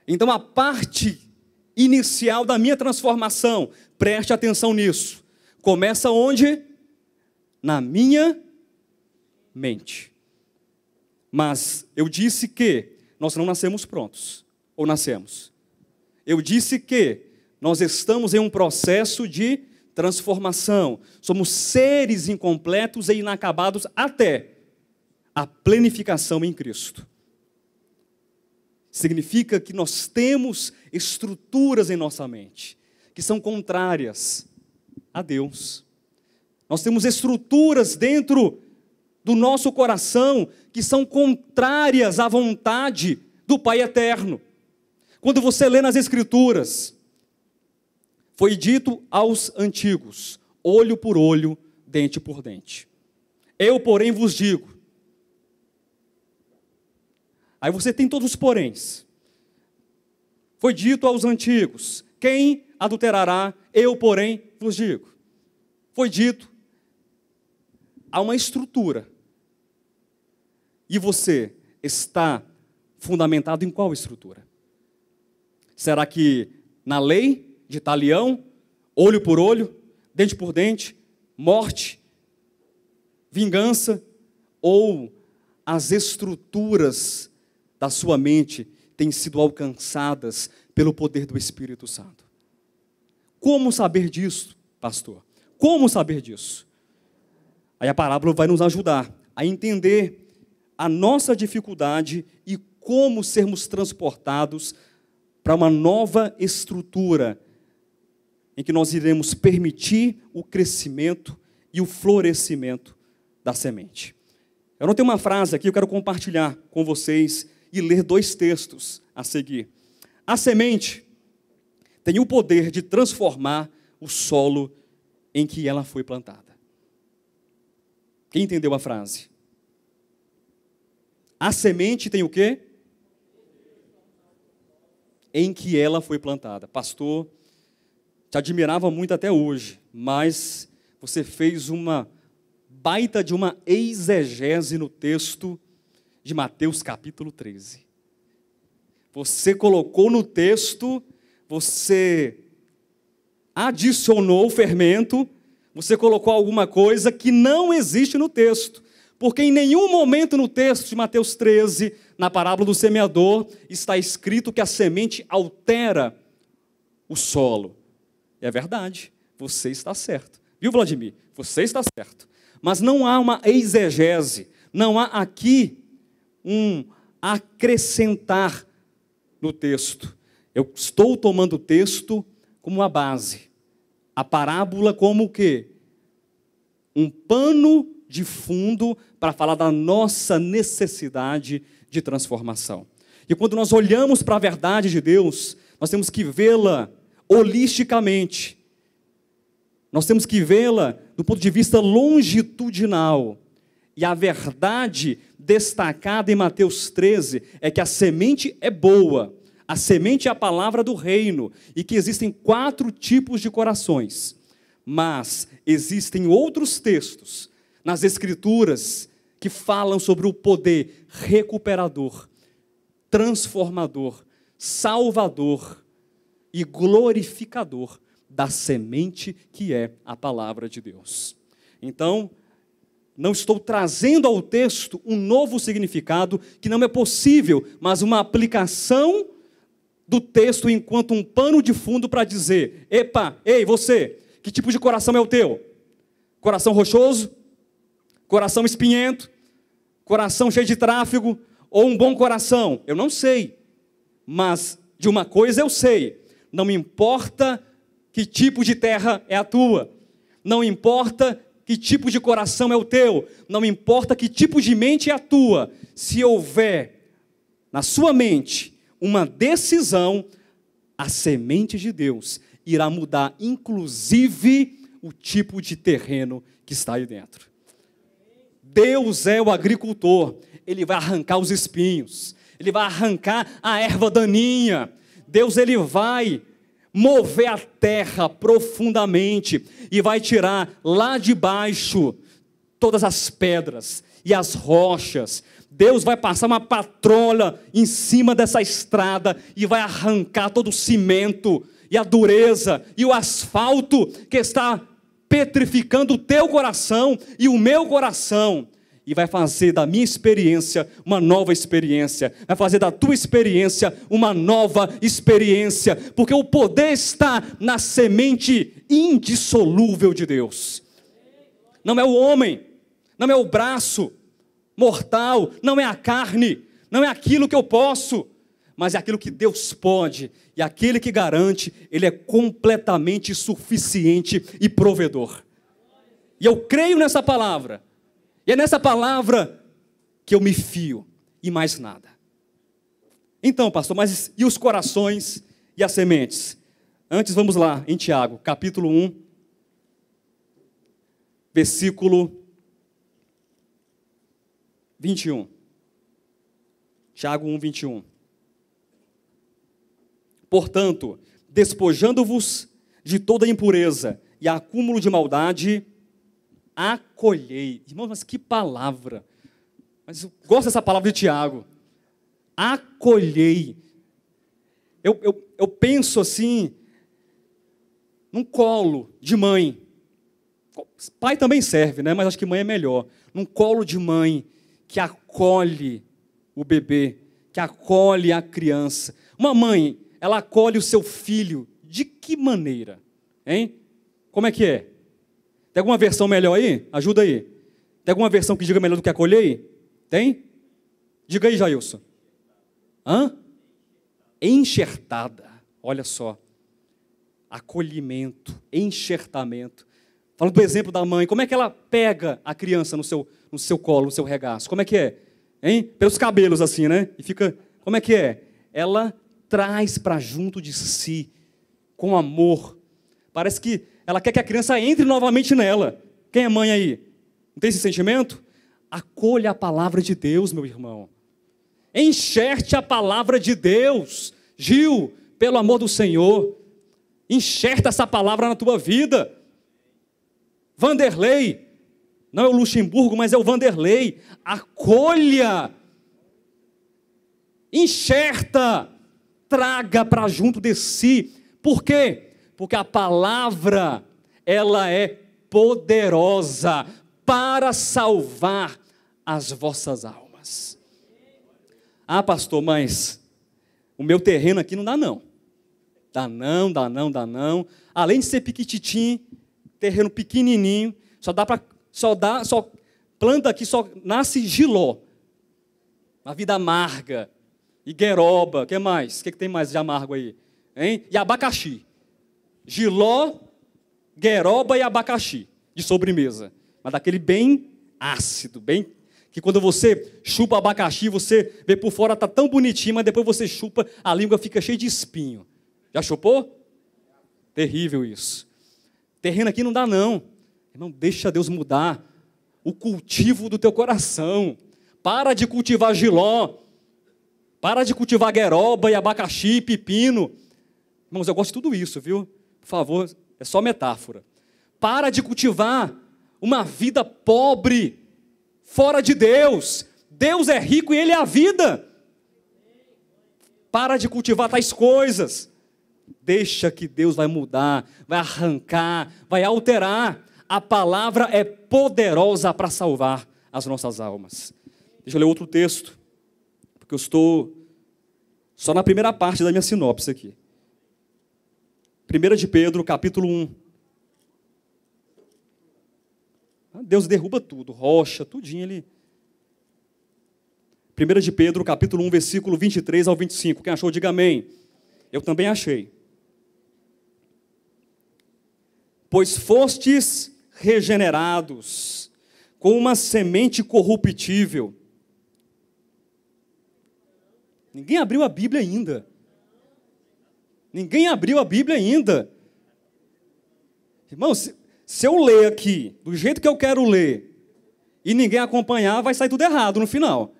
Então a parte inicial da minha transformação, preste atenção nisso, começa onde? Na minha mente. Mas eu disse que nós não nascemos prontos. Ou nascemos? Eu disse que nós estamos em um processo de transformação. Somos seres incompletos e inacabados até a plenificação em Cristo. Significa que nós temos estruturas em nossa mente que são contrárias a Deus. Nós temos estruturas dentro do nosso coração que são contrárias à vontade do Pai Eterno. Quando você lê nas Escrituras, foi dito aos antigos, olho por olho, dente por dente. Eu, porém, vos digo. Aí você tem todos os poréns. Foi dito aos antigos, quem adulterará? Eu, porém, vos digo. Foi dito, há uma estrutura. E você está fundamentado em qual estrutura? Será que na lei de talião, olho por olho, dente por dente, morte, vingança, ou as estruturas da sua mente têm sido alcançadas pelo poder do Espírito Santo? Como saber disso, pastor? Como saber disso? Aí a parábola vai nos ajudar a entender a nossa dificuldade e como sermos transportados para uma nova estrutura em que nós iremos permitir o crescimento e o florescimento da semente. Eu anotei uma frase aqui, eu quero compartilhar com vocês e ler 2 textos a seguir. A semente tem o poder de transformar o solo em que ela foi plantada. Quem entendeu a frase? A semente tem o quê? Em que ela foi plantada. Pastor, te admirava muito até hoje, mas você fez uma baita de uma exegese no texto de Mateus capítulo 13. Você colocou no texto, você adicionou o fermento, você colocou alguma coisa que não existe no texto. Porque em nenhum momento no texto de Mateus 13, na parábola do semeador, está escrito que a semente altera o solo. É verdade, você está certo. Viu, Vladimir? Você está certo. Mas não há uma exegese, não há aqui um acrescentar no texto. Eu estou tomando o texto como uma base. A parábola como o quê? Um pano de fundo para falar da nossa necessidade de transformação. E quando nós olhamos para a verdade de Deus, nós temos que vê-la holisticamente. Nós temos que vê-la do ponto de vista longitudinal. E a verdade destacada em Mateus 13 é que a semente é boa. A semente é a palavra do reino. E que existem 4 tipos de corações. Mas existem outros textos nas Escrituras que falam sobre o poder recuperador, transformador, salvador e glorificador da semente que é a palavra de Deus. Então, não estou trazendo ao texto um novo significado que não é possível, mas uma aplicação do texto enquanto um pano de fundo para dizer, epa, ei, você, que tipo de coração é o teu? Coração rochoso? Coração espinhento? Coração cheio de tráfego? Ou um bom coração? Eu não sei, mas de uma coisa eu sei, não me importa que tipo de terra é a tua, não importa que tipo de coração é o teu, não importa que tipo de mente é a tua, se houver na sua mente uma decisão, a semente de Deus irá mudar, inclusive, o tipo de terreno que está aí dentro. Deus é o agricultor, Ele vai arrancar os espinhos, Ele vai arrancar a erva daninha, Deus Ele vai mover a terra profundamente e vai tirar lá de baixo todas as pedras e as rochas. Deus vai passar uma patrola em cima dessa estrada e vai arrancar todo o cimento e a dureza e o asfalto que está petrificando o teu coração e o meu coração. e vai fazer da minha experiência uma nova experiência, vai fazer da tua experiência uma nova experiência, porque o poder está na semente indissolúvel de Deus. Não é o homem, não é o braço mortal, não é a carne, não é aquilo que eu posso, mas é aquilo que Deus pode, e aquele que garante, Ele é completamente suficiente e provedor. E eu creio nessa palavra, e é nessa palavra que eu me fio, e mais nada. Então, pastor, mas e os corações e as sementes? Antes, vamos lá, em Tiago, capítulo 1, versículo 21. Tiago 1, 21. Portanto, despojando-vos de toda impureza e acúmulo de maldade, acolhei. Irmãos, mas que palavra. Mas eu gosto dessa palavra de Tiago. Acolhei. Eu penso assim, num colo de mãe. Pai também serve, né? Mas acho que mãe é melhor. Num colo de mãe que acolhe o bebê, que acolhe a criança. Uma mãe, ela acolhe o seu filho de que maneira? Hein? Como é que é? Tem alguma versão melhor aí? Ajuda aí. Tem alguma versão que diga melhor do que acolhei? Tem? Diga aí, Jailson. Hã? Enxertada. Olha só. Acolhimento, enxertamento. Falando do exemplo da mãe, como é que ela pega a criança no seu colo, no seu regaço? Como é que é? Hein? Pelos cabelos assim, né? E fica, como é que é? Ela traz para junto de si, com amor. Parece que ela quer que a criança entre novamente nela. Quem é mãe aí? Não tem esse sentimento? Acolha a palavra de Deus, meu irmão. Enxerte a palavra de Deus. Gil, pelo amor do Senhor, enxerta essa palavra na tua vida. Vanderlei, não é o Luxemburgo, mas é o Vanderlei. Acolha, enxerta, traga para junto de si. Por quê? Porque a palavra, ela é poderosa para salvar as vossas almas. Ah, pastor, mas o meu terreno aqui não dá não. Dá não. Além de ser piquititim, terreno pequenininho, só planta aqui, só nasce giló. Uma vida amarga. E gueroba, o que mais? O que tem mais de amargo aí? Hein? E abacaxi. Giló, gueroba e abacaxi, de sobremesa. Mas daquele bem ácido, bem... que quando você chupa abacaxi, você vê por fora, está tão bonitinho, mas depois você chupa, a língua fica cheia de espinho. Já chupou? Terrível isso. Terreno aqui não dá não. Irmão, deixa Deus mudar o cultivo do teu coração. Para de cultivar giló. Para de cultivar gueroba e abacaxi, pepino. Irmãos, eu gosto de tudo isso, viu? Por favor, é só metáfora. Para de cultivar uma vida pobre, fora de Deus. Deus é rico e Ele é a vida. Para de cultivar tais coisas. Deixa que Deus vai mudar, vai arrancar, vai alterar. A palavra é poderosa para salvar as nossas almas. Deixa eu ler outro texto, porque eu estou só na primeira parte da minha sinopse aqui. 1 de Pedro, capítulo 1. Deus derruba tudo, rocha, tudinho ali. 1 de Pedro, capítulo 1, versículo 23 ao 25. Quem achou, diga amém. Eu também achei. Pois fostes regenerados com uma semente corruptível. Ninguém abriu a Bíblia ainda. Ninguém abriu a Bíblia ainda. Irmão, se eu ler aqui, do jeito que eu quero ler, e ninguém acompanhar, vai sair tudo errado no final.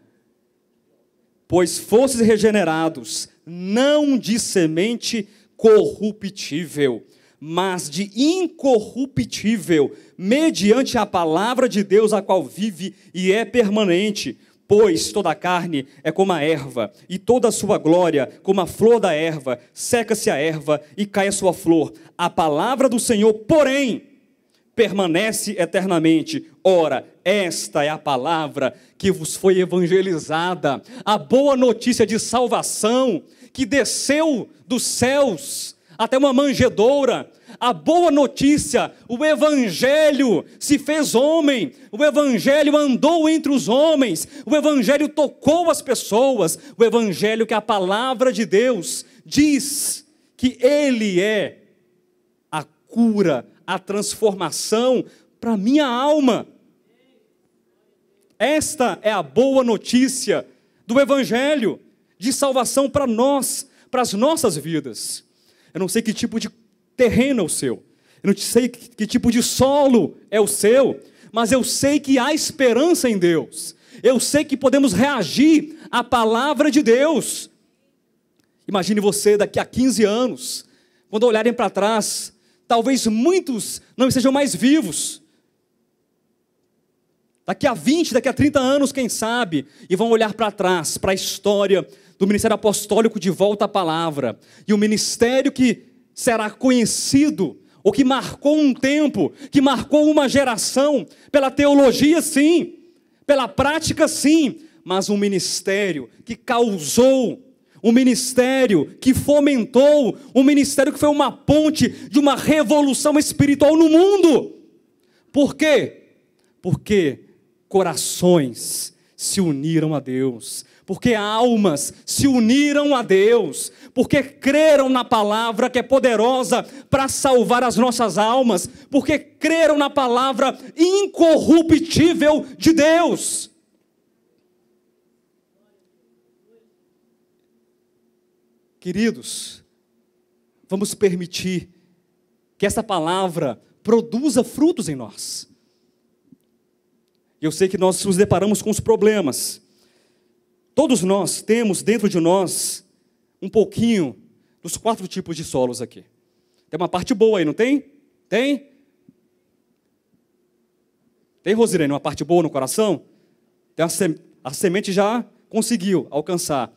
Pois fostes regenerados, não de semente corruptível, mas de incorruptível, mediante a palavra de Deus, a qual vive e é permanente. Pois toda a carne é como a erva, e toda a sua glória como a flor da erva. Seca-se a erva e cai a sua flor. A palavra do Senhor, porém, permanece eternamente. Ora, esta é a palavra que vos foi evangelizada, a boa notícia de salvação que desceu dos céus até uma manjedoura. A boa notícia, o evangelho se fez homem, o evangelho andou entre os homens, o evangelho tocou as pessoas, o evangelho que a palavra de Deus diz que ele é a cura, a transformação para a minha alma. Esta é a boa notícia do evangelho de salvação para nós, para as nossas vidas. Eu não sei que tipo de terreno é o seu, eu não sei que tipo de solo é o seu, mas eu sei que há esperança em Deus, eu sei que podemos reagir à palavra de Deus. Imagine você daqui a 15 anos, quando olharem para trás, talvez muitos não estejam mais vivos, daqui a 20, daqui a 30 anos, quem sabe, e vão olhar para trás, para a história do ministério apostólico de volta à palavra, e o ministério que será conhecido, ou que marcou um tempo, que marcou uma geração, pela teologia sim, pela prática sim, mas um ministério que causou, um ministério que fomentou, um ministério que foi uma ponte de uma revolução espiritual no mundo. Por quê? Porque corações se uniram a Deus, porque almas se uniram a Deus, porque creram na palavra que é poderosa para salvar as nossas almas, porque creram na palavra incorruptível de Deus. Queridos, vamos permitir que essa palavra produza frutos em nós. Eu sei que nós nos deparamos com os problemas. Todos nós temos dentro de nós um pouquinho dos 4 tipos de solos aqui. Tem uma parte boa aí, não tem? Tem? Tem, Rosirene, uma parte boa no coração? Tem a semente já conseguiu alcançar.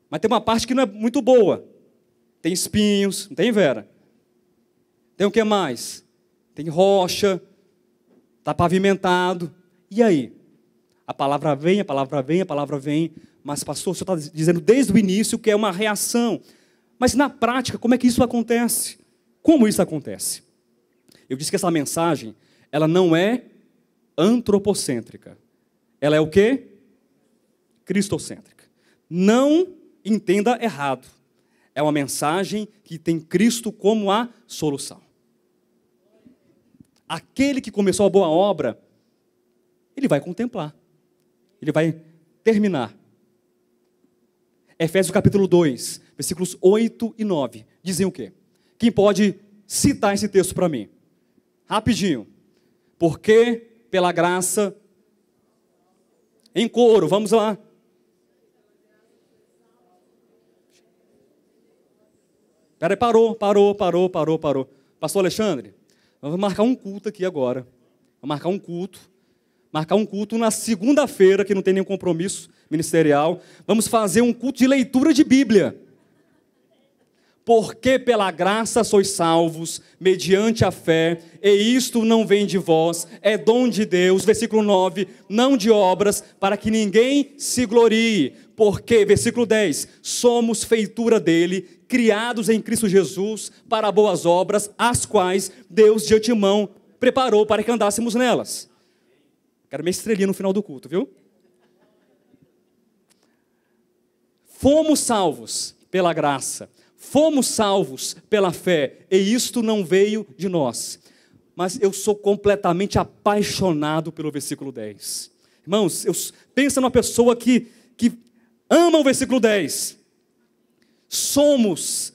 Mas tem uma parte que não é muito boa. Tem espinhos, não tem, Vera? Tem o que mais? Tem rocha, está pavimentado. E aí? A palavra vem, a palavra vem, a palavra vem. Mas, pastor, o senhor está dizendo desde o início que é uma reação. Mas na prática, como é que isso acontece? Como isso acontece? Eu disse que essa mensagem, ela não é antropocêntrica. Ela é o quê? Cristocêntrica. Não entenda errado. É uma mensagem que tem Cristo como a solução. Aquele que começou a boa obra, ele vai contemplar. Ele vai terminar. Efésios capítulo 2, versículos 8 e 9, dizem o quê? Quem pode citar esse texto para mim? Rapidinho. Porque pela graça, em coro, vamos lá. Peraí, parou. Pastor Alexandre, vamos marcar um culto aqui agora. Vamos marcar um culto na segunda-feira, que não tem nenhum compromisso ministerial. Vamos fazer um culto de leitura de Bíblia. Porque pela graça sois salvos, mediante a fé, e isto não vem de vós, é dom de Deus, versículo 9, não de obras, para que ninguém se glorie. Porque, versículo 10, somos feitura dele, criados em Cristo Jesus, para boas obras, as quais Deus de antemão preparou para que andássemos nelas. Quero minha estrelinha no final do culto, viu? Fomos salvos pela graça, fomos salvos pela fé, e isto não veio de nós. Mas eu sou completamente apaixonado pelo versículo 10. Irmãos, pensa numa pessoa que ama o versículo 10. Somos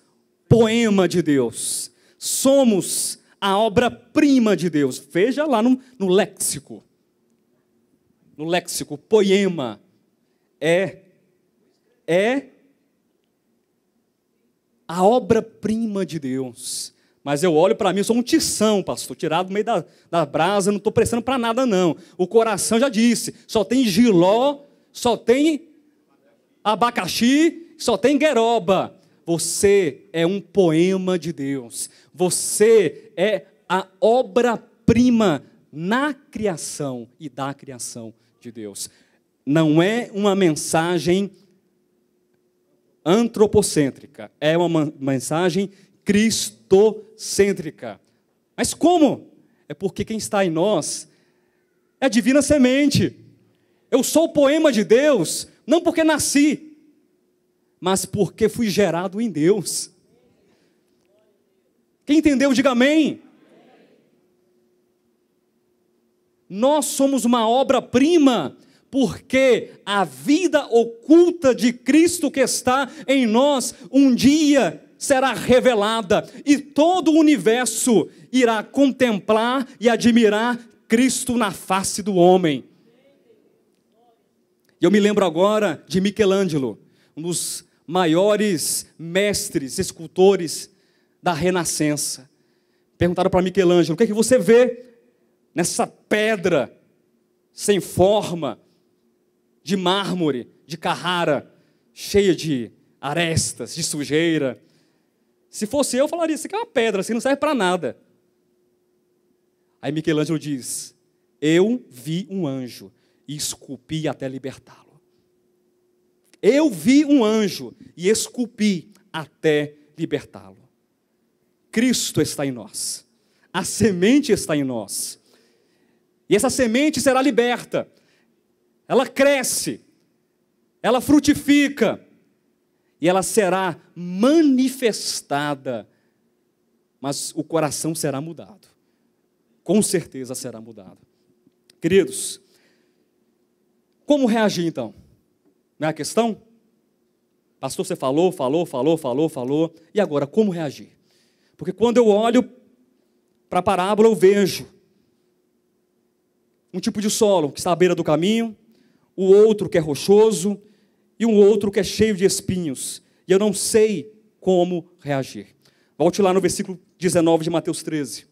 poema de Deus, somos a obra-prima de Deus. Veja lá no léxico. No léxico, poema é a obra-prima de Deus. Mas eu olho para mim, eu sou um tição, pastor, tirado do meio da brasa, não estou prestando para nada não. O coração já disse, só tem jiló, só tem abacaxi, só tem gueroba. Você é um poema de Deus. Você é a obra-prima na criação e da criação de Deus. Não é uma mensagem antropocêntrica, é uma mensagem cristocêntrica. Mas como? É porque quem está em nós é a divina semente. Eu sou o poema de Deus, não porque nasci, mas porque fui gerado em Deus. Quem entendeu, diga amém. Nós somos uma obra-prima, porque a vida oculta de Cristo que está em nós, um dia será revelada, e todo o universo irá contemplar e admirar Cristo na face do homem. E eu me lembro agora de Michelangelo, um dos maiores mestres, escultores da Renascença. Perguntaram para Michelangelo: o que é que você vê nessa pedra sem forma, de mármore, de Carrara, cheia de arestas, de sujeira? Se fosse eu falaria: isso aqui é uma pedra, assim não serve para nada. Aí Michelangelo diz: eu vi um anjo e esculpi até libertá-lo. Eu vi um anjo e esculpi até libertá-lo. Cristo está em nós. A semente está em nós. E essa semente será liberta. Ela cresce. Ela frutifica. E ela será manifestada. Mas o coração será mudado. Com certeza será mudado. Queridos, como reagir então? Não é a questão? Pastor, você falou. E agora, como reagir? Porque quando eu olho para a parábola, eu vejo um tipo de solo que está à beira do caminho, o outro que é rochoso e um outro que é cheio de espinhos. E eu não sei como reagir. Volte lá no versículo 19 de Mateus 13.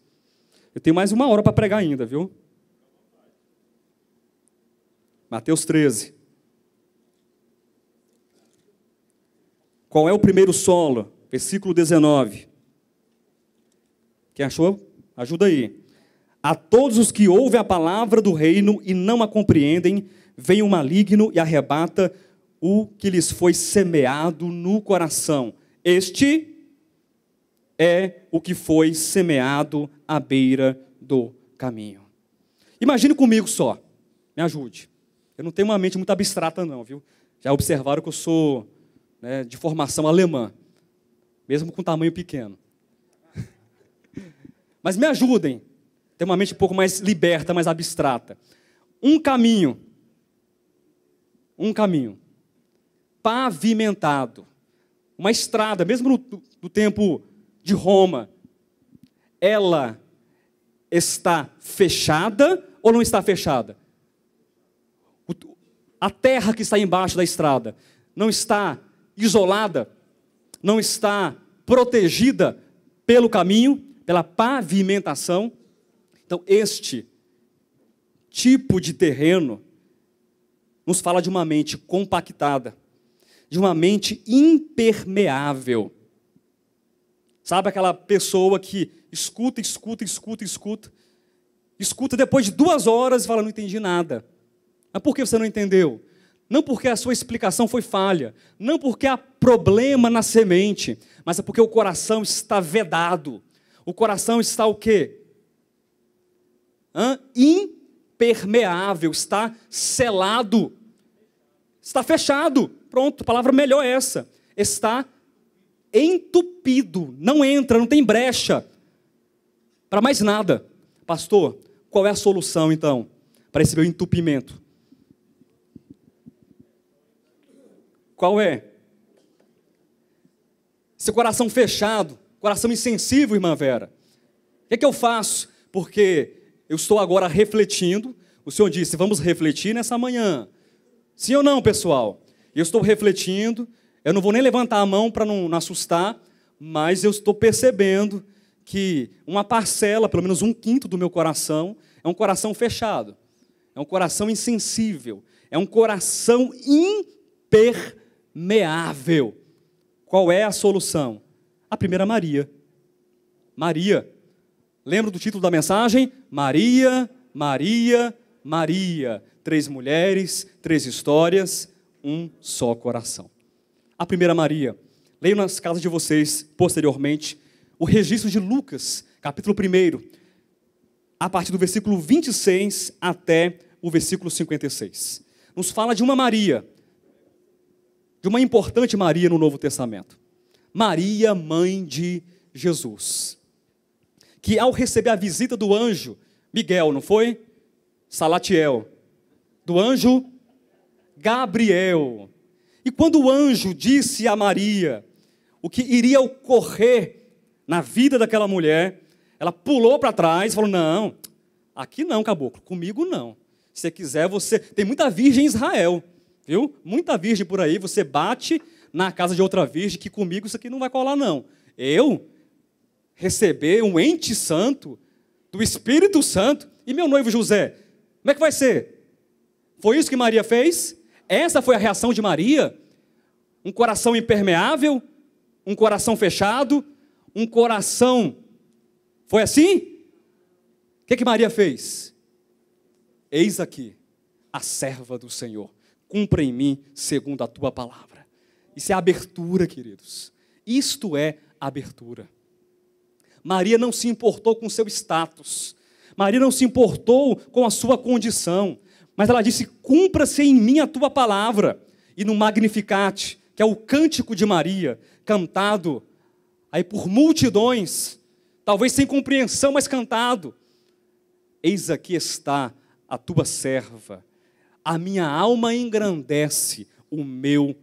Eu tenho mais 1 hora para pregar ainda, viu? Mateus 13. Qual é o primeiro solo? Versículo 19. Quem achou? Ajuda aí. A todos os que ouvem a palavra do reino e não a compreendem, vem o maligno e arrebata o que lhes foi semeado no coração. Este é o que foi semeado à beira do caminho. Imagine comigo só. Me ajude. Eu não tenho uma mente muito abstrata não, viu? Já observaram que eu sou, de formação alemã, mesmo com tamanho pequeno. Mas me ajudem. Tem uma mente um pouco mais liberta, mais abstrata. Um caminho pavimentado, uma estrada, mesmo no tempo de Roma, ela está fechada ou não está fechada? A terra que está embaixo da estrada não está isolada, não está protegida pelo caminho, pela pavimentação. Então, este tipo de terreno nos fala de uma mente compactada, de uma mente impermeável. Sabe aquela pessoa que escuta, depois de 2 horas e fala: não entendi nada. Mas por que você não entendeu? Não porque a sua explicação foi falha, não porque há problema na semente, mas é porque o coração está vedado. O coração está o quê? Impermeável, está selado, está fechado. Pronto, a palavra melhor é essa. Está entupido, não entra, não tem brecha para mais nada. Pastor, qual é a solução então para esse meu entupimento? Qual é? Esse coração fechado, coração insensível, irmã Vera. O que é que eu faço? Porque eu estou agora refletindo. O Senhor disse: vamos refletir nessa manhã. Sim ou não, pessoal? Eu estou refletindo. Eu não vou nem levantar a mão para não assustar, mas eu estou percebendo que uma parcela, pelo menos 1/5 do meu coração, é um coração fechado. É um coração insensível. É um coração impermeável. Qual é a solução? A primeira, Maria. Maria. Lembra do título da mensagem? Maria Maria, Maria. 3 mulheres, 3 histórias, um só coração. A primeira Maria. Leio nas casas de vocês, posteriormente, o registro de Lucas, capítulo 1, a partir do versículo 26 até o versículo 56. Nos fala de uma Maria, de uma importante Maria no Novo Testamento. Maria, mãe de Jesus. Que ao receber a visita do anjo, Miguel, não foi? Salatiel. Do anjo Gabriel. E quando o anjo disse a Maria o que iria ocorrer na vida daquela mulher, ela pulou para trás e falou, não, aqui não, caboclo, comigo não. Se você quiser, você... Tem muita virgem em Israel, viu? Muita virgem por aí, você bate na casa de outra virgem, que comigo isso aqui não vai colar não. Eu receber um ente santo, do Espírito Santo, e meu noivo José, como é que vai ser? Foi isso que Maria fez? Essa foi a reação de Maria? Um coração impermeável? Um coração fechado? Um coração... Foi assim? O que Maria fez? Eis aqui, a serva do Senhor. Cumpra em mim segundo a tua palavra. Isso é abertura, queridos. Isto é abertura. Maria não se importou com seu status. Maria não se importou com a sua condição. Mas ela disse, cumpra-se em mim a tua palavra. E no Magnificat, que é o cântico de Maria, cantado aí por multidões, talvez sem compreensão, mas cantado. Eis aqui está a tua serva. A minha alma engrandece o meu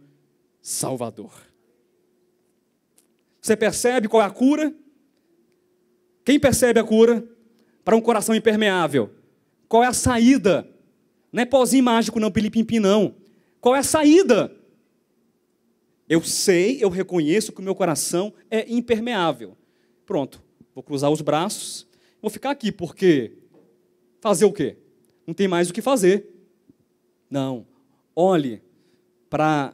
Salvador. Você percebe qual é a cura? Quem percebe a cura para um coração impermeável? Qual é a saída? Não é pozinho mágico não, pili-pim-pim não. Qual é a saída? Eu sei, eu reconheço que o meu coração é impermeável. Pronto, vou cruzar os braços, vou ficar aqui, porque fazer o quê? Não tem mais o que fazer. Não, olhe para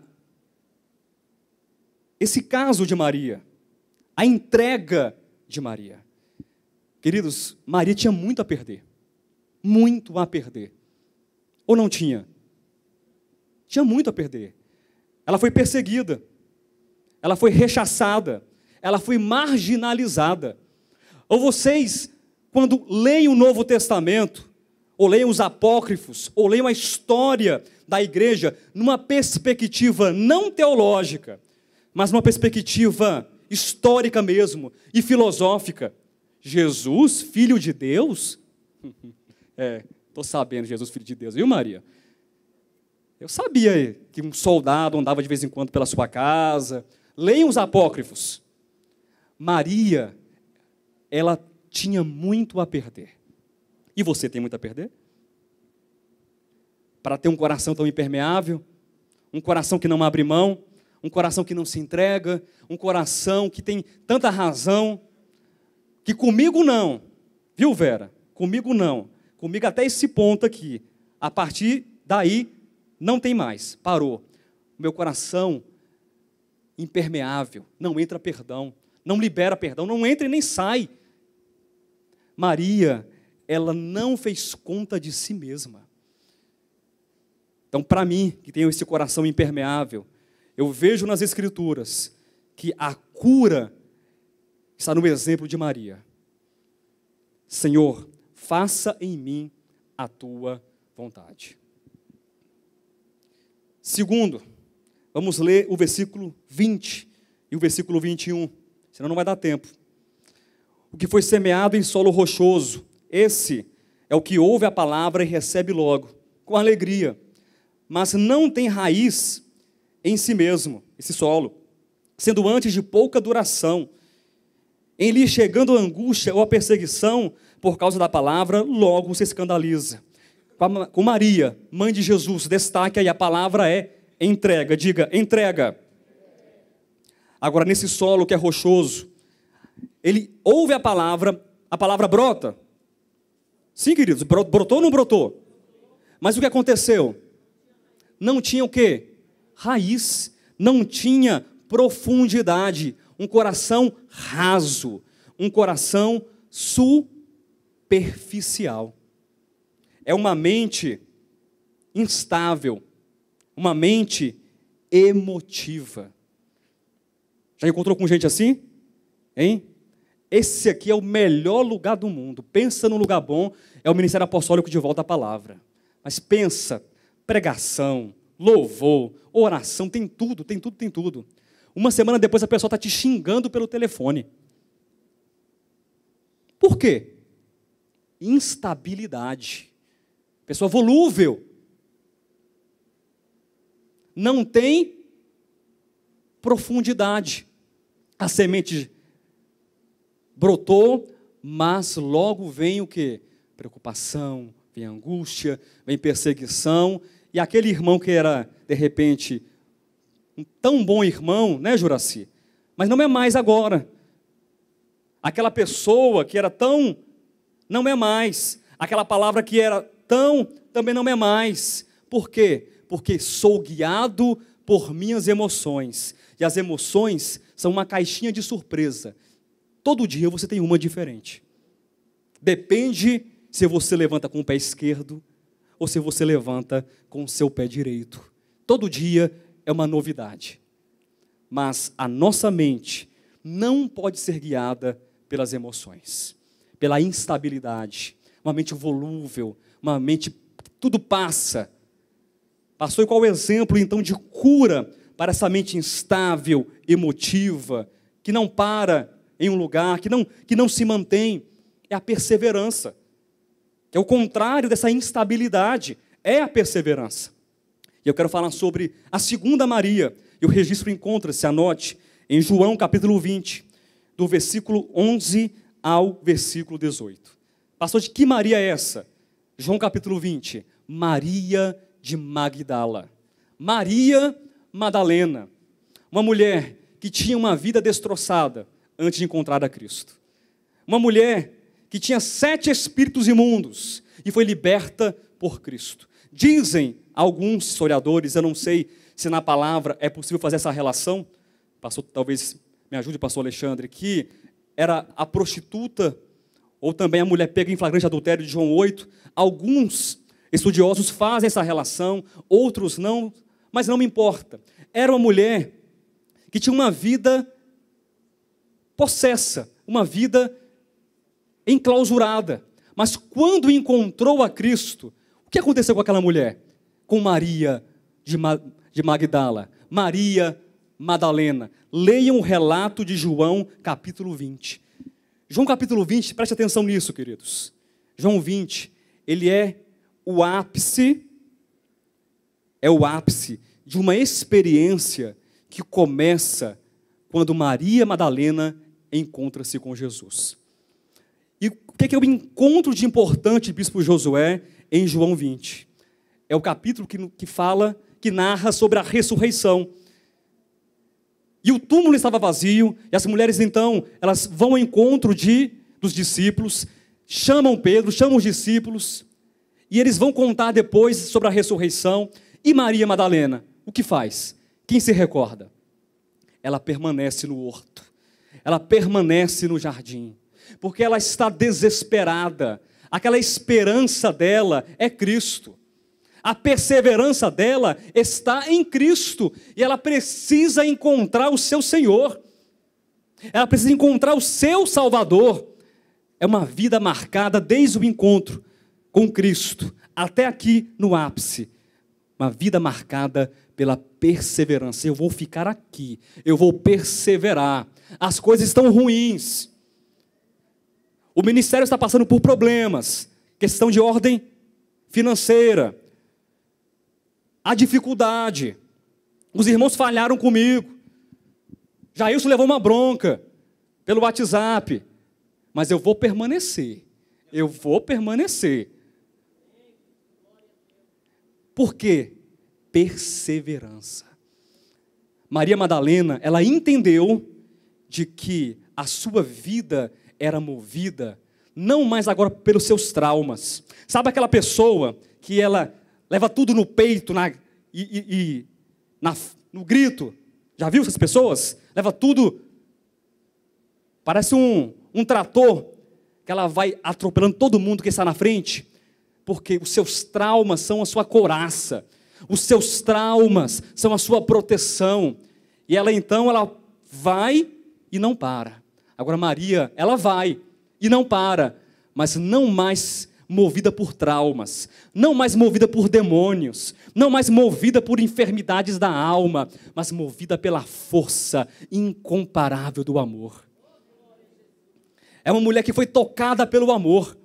esse caso de Maria, a entrega de Maria. Queridos, Maria tinha muito a perder. Muito a perder. Ou não tinha? Tinha muito a perder. Ela foi perseguida. Ela foi rechaçada. Ela foi marginalizada. Ou vocês, quando leem o Novo Testamento, ou leem os apócrifos, ou leem a história da igreja, numa perspectiva não teológica, mas numa perspectiva histórica mesmo, e filosófica, Jesus, filho de Deus? Estou sabendo, Jesus, filho de Deus, viu, Maria? Eu sabia que um soldado andava de vez em quando pela sua casa. Leiam os apócrifos. Maria, ela tinha muito a perder. E você tem muito a perder? Para ter um coração tão impermeável, um coração que não abre mão, um coração que não se entrega, um coração que tem tanta razão, que comigo não, viu, Vera? Comigo não. Comigo até esse ponto aqui. A partir daí, não tem mais. Parou. Meu coração impermeável. Não entra perdão. Não libera perdão. Não entra e nem sai. Maria, ela não fez conta de si mesma. Então, para mim, que tenho esse coração impermeável, eu vejo nas Escrituras que a cura está no exemplo de Maria. Senhor, faça em mim a tua vontade. Segundo, vamos ler o versículo 20 e o versículo 21, senão não vai dar tempo. O que foi semeado em solo rochoso, esse é o que ouve a palavra e recebe logo, com alegria, mas não tem raiz em si mesmo, esse solo, sendo antes de pouca duração. Em lhe chegando a angústia ou a perseguição por causa da palavra, logo se escandaliza. Com Maria, mãe de Jesus, destaque aí, a palavra é entrega. Diga, entrega. Agora, nesse solo que é rochoso, ele ouve a palavra brota. Sim, queridos, brotou ou não brotou? Mas o que aconteceu? Não tinha o quê? Raiz, não tinha profundidade, um coração raso, um coração superficial. é uma mente instável, uma mente emotiva. Já encontrou com gente assim? Hein? Esse aqui é o melhor lugar do mundo. Pensa num lugar bom, é o Ministério Apostólico de Volta à Palavra. Mas pensa, pregação, louvor, oração, tem tudo, tem tudo, tem tudo. Uma semana depois a pessoa está te xingando pelo telefone. Por quê? Instabilidade. Pessoa volúvel. Não tem profundidade. A semente brotou, mas logo vem o quê? Preocupação, vem angústia, vem perseguição. E aquele irmão que era, de repente, um tão bom irmão, né, Juraci? Mas não é mais agora. Aquela pessoa que era tão, não é mais. Aquela palavra que era tão, também não é mais. Por quê? Porque sou guiado por minhas emoções. E as emoções são uma caixinha de surpresa. Todo dia você tem uma diferente. Depende se você levanta com o pé esquerdo ou se você levanta com o seu pé direito. Todo dia é uma novidade. Mas a nossa mente não pode ser guiada pelas emoções, pela instabilidade. Uma mente volúvel, uma mente que tudo passa. Pastor, e qual o exemplo, então, de cura para essa mente instável, emotiva, que não para em um lugar, que não se mantém? É a perseverança, que é o contrário dessa instabilidade, é a perseverança. E eu quero falar sobre a segunda Maria, e o registro encontra-se, anote, em João capítulo 20, do versículo 11 ao versículo 18. Pastor, de que Maria é essa? João capítulo 20, Maria de Magdala. Maria Madalena, uma mulher que tinha uma vida destroçada antes de encontrar a Cristo. Uma mulher que tinha 7 espíritos imundos e foi liberta por Cristo. Dizem alguns historiadores, eu não sei se na palavra é possível fazer essa relação, pastor, talvez me ajude, pastor Alexandre, que era a prostituta ou também a mulher pega em flagrante adultério de João 8. Alguns estudiosos fazem essa relação, outros não, mas não me importa. Era uma mulher que tinha uma vida possessa, uma vida enclausurada. Mas quando encontrou a Cristo, o que aconteceu com aquela mulher? Com Maria de Magdala, Maria Madalena. Leiam o relato de João capítulo 20. João capítulo 20, preste atenção nisso, queridos. João 20, ele é o ápice de uma experiência que começa quando Maria Madalena encontra-se com Jesus. E o que é o encontro de importante de Bispo Josué em João 20? É o capítulo que narra sobre a ressurreição. E o túmulo estava vazio, e as mulheres então, elas vão ao encontro dos discípulos, chamam Pedro, chamam os discípulos, e eles vão contar depois sobre a ressurreição. E Maria Madalena, o que faz? Quem se recorda? Ela permanece no horto, ela permanece no jardim, porque ela está desesperada. Aquela esperança dela é Cristo. A perseverança dela está em Cristo, e ela precisa encontrar o seu Senhor. Ela precisa encontrar o seu Salvador. É uma vida marcada desde o encontro com Cristo até aqui no ápice. Uma vida marcada pela perseverança. Eu vou ficar aqui, eu vou perseverar. As coisas estão ruins. O ministério está passando por problemas, questão de ordem financeira. Há dificuldade. Os irmãos falharam comigo. Jailson levou uma bronca pelo WhatsApp. Mas eu vou permanecer. Eu vou permanecer. Por quê? Perseverança. Maria Madalena, ela entendeu de que a sua vida era movida não mais agora pelos seus traumas. Sabe aquela pessoa que ela leva tudo no peito no grito? Já viu essas pessoas? Leva tudo, parece um trator, que ela vai atropelando todo mundo que está na frente. porque os seus traumas são a sua couraça, os seus traumas são a sua proteção. E ela então, ela vai e não para. Agora Maria, ela vai e não para, mas não mais movida por traumas, não mais movida por demônios, não mais movida por enfermidades da alma, mas movida pela força incomparável do amor. É uma mulher que foi tocada pelo amor.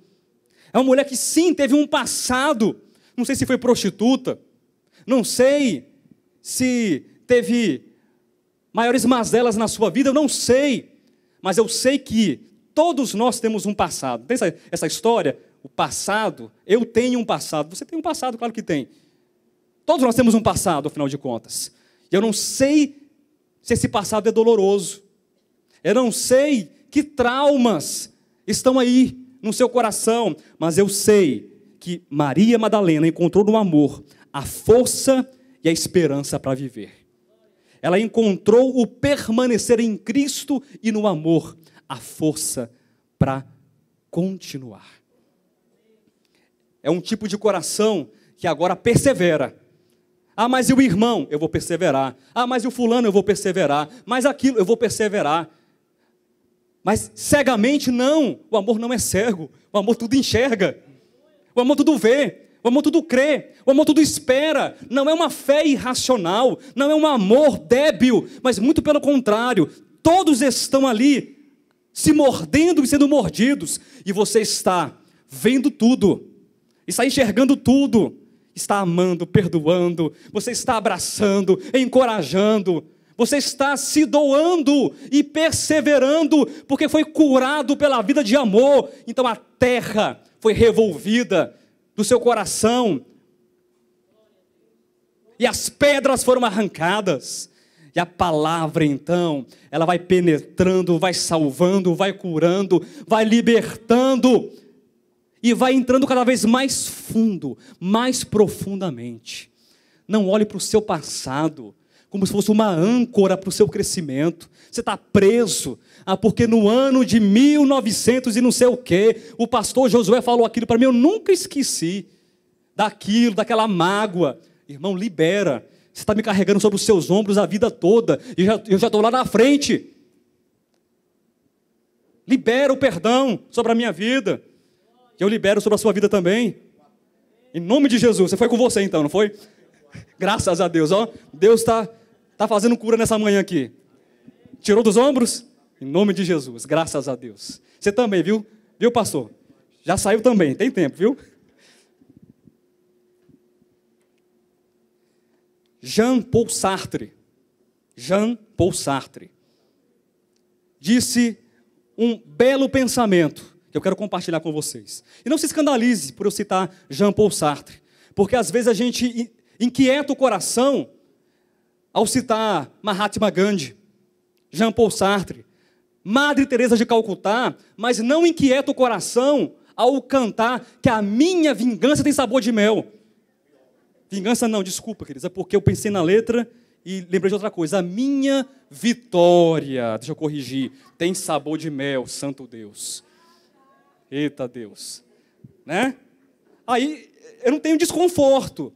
É uma mulher que sim, teve um passado, não sei se foi prostituta, não sei se teve maiores mazelas na sua vida, eu não sei, mas eu sei que todos nós temos um passado. Tem essa história, o passado, eu tenho um passado, você tem um passado, claro que tem. Todos nós temos um passado, afinal de contas. E eu não sei se esse passado é doloroso, eu não sei que traumas estão aí no seu coração, mas eu sei que Maria Madalena encontrou no amor a força e a esperança para viver. Ela encontrou o permanecer em Cristo e no amor, a força para continuar. É um tipo de coração que agora persevera. Ah, mas e o irmão? Eu vou perseverar. Ah, mas e o fulano? Eu vou perseverar. Mas aquilo, eu vou perseverar. Mas cegamente não, o amor não é cego, o amor tudo enxerga, o amor tudo vê, o amor tudo crê, o amor tudo espera. Não é uma fé irracional, não é um amor débil, mas muito pelo contrário, todos estão ali se mordendo e sendo mordidos, e você está vendo tudo, está enxergando tudo, está amando, perdoando, você está abraçando, encorajando, você está se doando e perseverando, porque foi curado pela vida de amor. Então a terra foi revolvida do seu coração, e as pedras foram arrancadas, e a palavra então, ela vai penetrando, vai salvando, vai curando, vai libertando, e vai entrando cada vez mais fundo, mais profundamente. Não olhe para o seu passado como se fosse uma âncora para o seu crescimento. Você está preso, porque no ano de 1900 e não sei o quê, o pastor Josué falou aquilo para mim, eu nunca esqueci daquilo, daquela mágoa. Irmão, libera. Você está me carregando sobre os seus ombros a vida toda, e eu já estou lá na frente. Libera o perdão sobre a minha vida, que eu libero sobre a sua vida também. Em nome de Jesus. Você foi com você então, não foi? Graças a Deus, ó. Deus está fazendo cura nessa manhã aqui. Tirou dos ombros? Em nome de Jesus, graças a Deus. Você também, viu? Viu, pastor? Já saiu também, tem tempo, viu? Jean-Paul Sartre disse um belo pensamento que eu quero compartilhar com vocês. E não se escandalize por eu citar Jean-Paul Sartre, porque às vezes a gente inquieta o coração ao citar Mahatma Gandhi, Jean-Paul Sartre, Madre Teresa de Calcutá, mas não inquieta o coração ao cantar que a minha vingança tem sabor de mel. Vingança não, desculpa, queridos, é porque eu pensei na letra e lembrei de outra coisa. A minha vitória, deixa eu corrigir, tem sabor de mel, santo Deus. Eita Deus, né? Aí eu não tenho desconforto,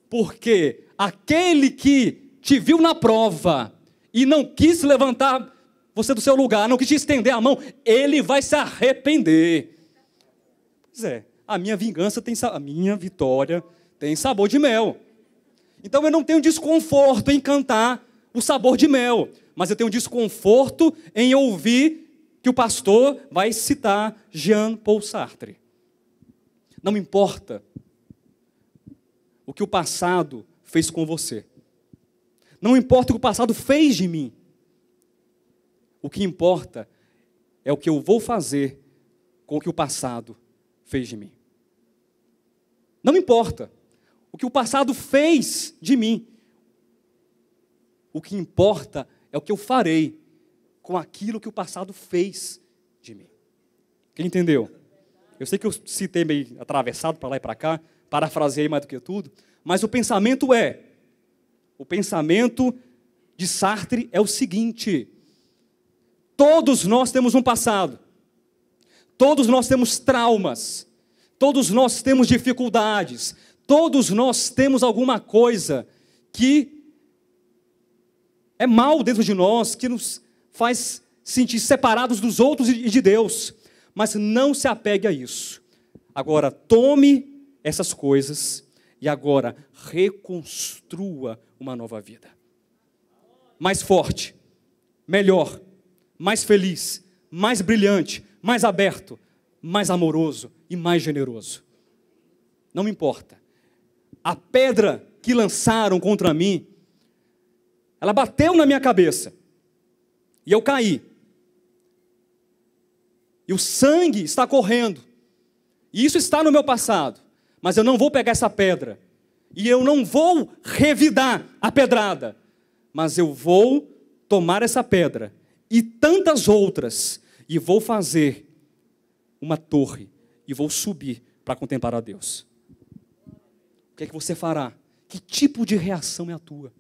porque aquele que te viu na prova e não quis levantar você do seu lugar, não quis te estender a mão, ele vai se arrepender. Pois é, a minha vingança a minha vitória tem sabor de mel. Então eu não tenho desconforto em cantar o sabor de mel, mas eu tenho desconforto em ouvir que o pastor vai citar Jean-Paul Sartre. Não importa o que o passado fez com você. Não importa o que o passado fez de mim. O que importa é o que eu vou fazer com o que o passado fez de mim. Não importa o que o passado fez de mim. O que importa é o que eu farei com aquilo que o passado fez de mim. Quem entendeu? Eu sei que eu citei meio atravessado para lá e para cá, parafraseei mais do que tudo, mas o pensamento de Sartre é o seguinte: todos nós temos um passado, todos nós temos traumas, Todos nós temos dificuldades, todos nós temos alguma coisa que é mal dentro de nós, que nos faz sentir separados dos outros e de Deus. Mas não se apegue a isso. Agora, tome essas coisas e agora reconstrua uma nova vida. Mais forte, melhor, mais feliz, mais brilhante, mais aberto, mais amoroso e mais generoso. Não me importa. A pedra que lançaram contra mim, ela bateu na minha cabeça e eu caí. E o sangue está correndo. E isso está no meu passado. Mas eu não vou pegar essa pedra. E eu não vou revidar a pedrada. Mas eu vou tomar essa pedra e tantas outras e vou fazer uma torre e vou subir para contemplar a Deus. O que é que você fará? Que tipo de reação é a tua?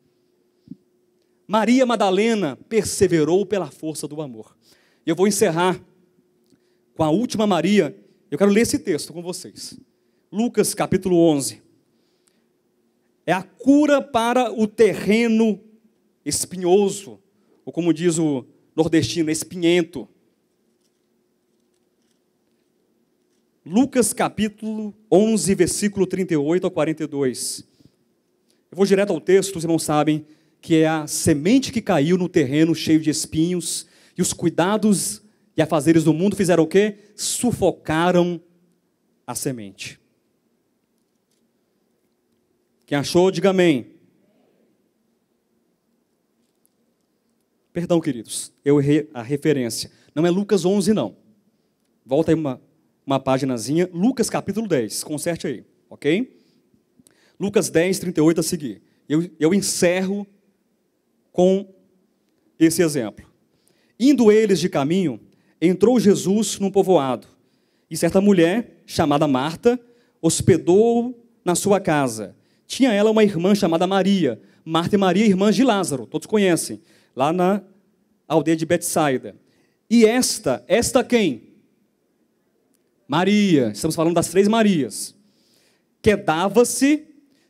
Maria Madalena perseverou pela força do amor. Eu vou encerrar com a última Maria. Eu quero ler esse texto com vocês. Lucas capítulo 11. É a cura para o terreno espinhoso, ou como diz o nordestino, espinhento. Lucas capítulo 11, versículo 38 a 42. Eu vou direto ao texto, os irmãos sabem que é a semente que caiu no terreno cheio de espinhos, e os cuidados e afazeres do mundo fizeram o quê? Sufocaram a semente. Quem achou, diga amém. Perdão, queridos, eu errei a referência. Não é Lucas 11, não. Volta aí uma paginazinha. Lucas capítulo 10, conserte aí, ok? Lucas 10, 38 a seguir. Eu encerro com esse exemplo. Indo eles de caminho, entrou Jesus num povoado, e certa mulher, chamada Marta, hospedou na sua casa. Tinha ela uma irmã chamada Maria. Marta e Maria, irmãs de Lázaro, todos conhecem, lá na aldeia de Betsaida. E esta quem? Maria, estamos falando das 3 Marias. Quedava-se,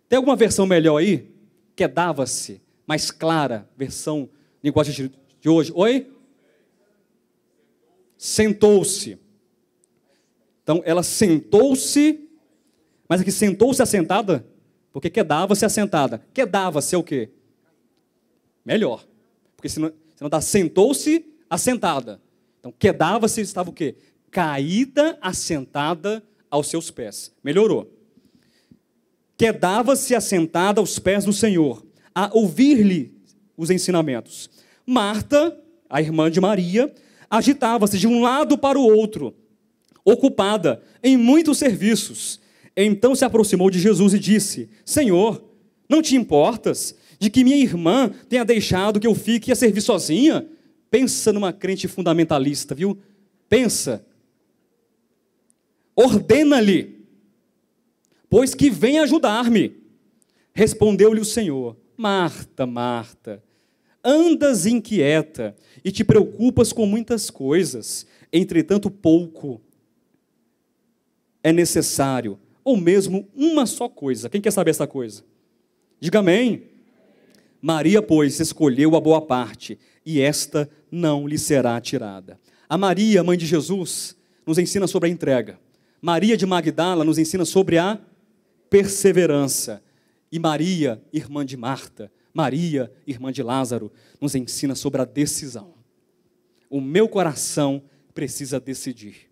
tem alguma versão melhor aí? Quedava-se, mais clara, versão, linguagem de hoje. Oi? Sentou-se. Então, ela sentou-se, mas aqui sentou-se assentada, porque quedava-se assentada. Quedava-se é o quê? Melhor. Porque senão dá sentou-se assentada. Então, quedava-se, estava o quê? Caída, assentada aos seus pés. Melhorou. Quedava-se assentada aos pés do Senhor, a ouvir-lhe os ensinamentos. Marta, a irmã de Maria, agitava-se de um lado para o outro, ocupada em muitos serviços. Então se aproximou de Jesus e disse: Senhor, não te importas de que minha irmã tenha deixado que eu fique a servir sozinha? Pensa numa crente fundamentalista, viu? Pensa. Ordena-lhe, pois que vem ajudar-me. Respondeu-lhe o Senhor: Marta, Marta, andas inquieta e te preocupas com muitas coisas, entretanto pouco é necessário, ou mesmo uma só coisa. Quem quer saber essa coisa? Diga amém. Maria, pois, escolheu a boa parte, e esta não lhe será tirada. A Maria, mãe de Jesus, nos ensina sobre a entrega. Maria de Magdala nos ensina sobre a perseverança. E Maria, irmã de Marta, Maria, irmã de Lázaro, nos ensina sobre a decisão. O meu coração precisa decidir.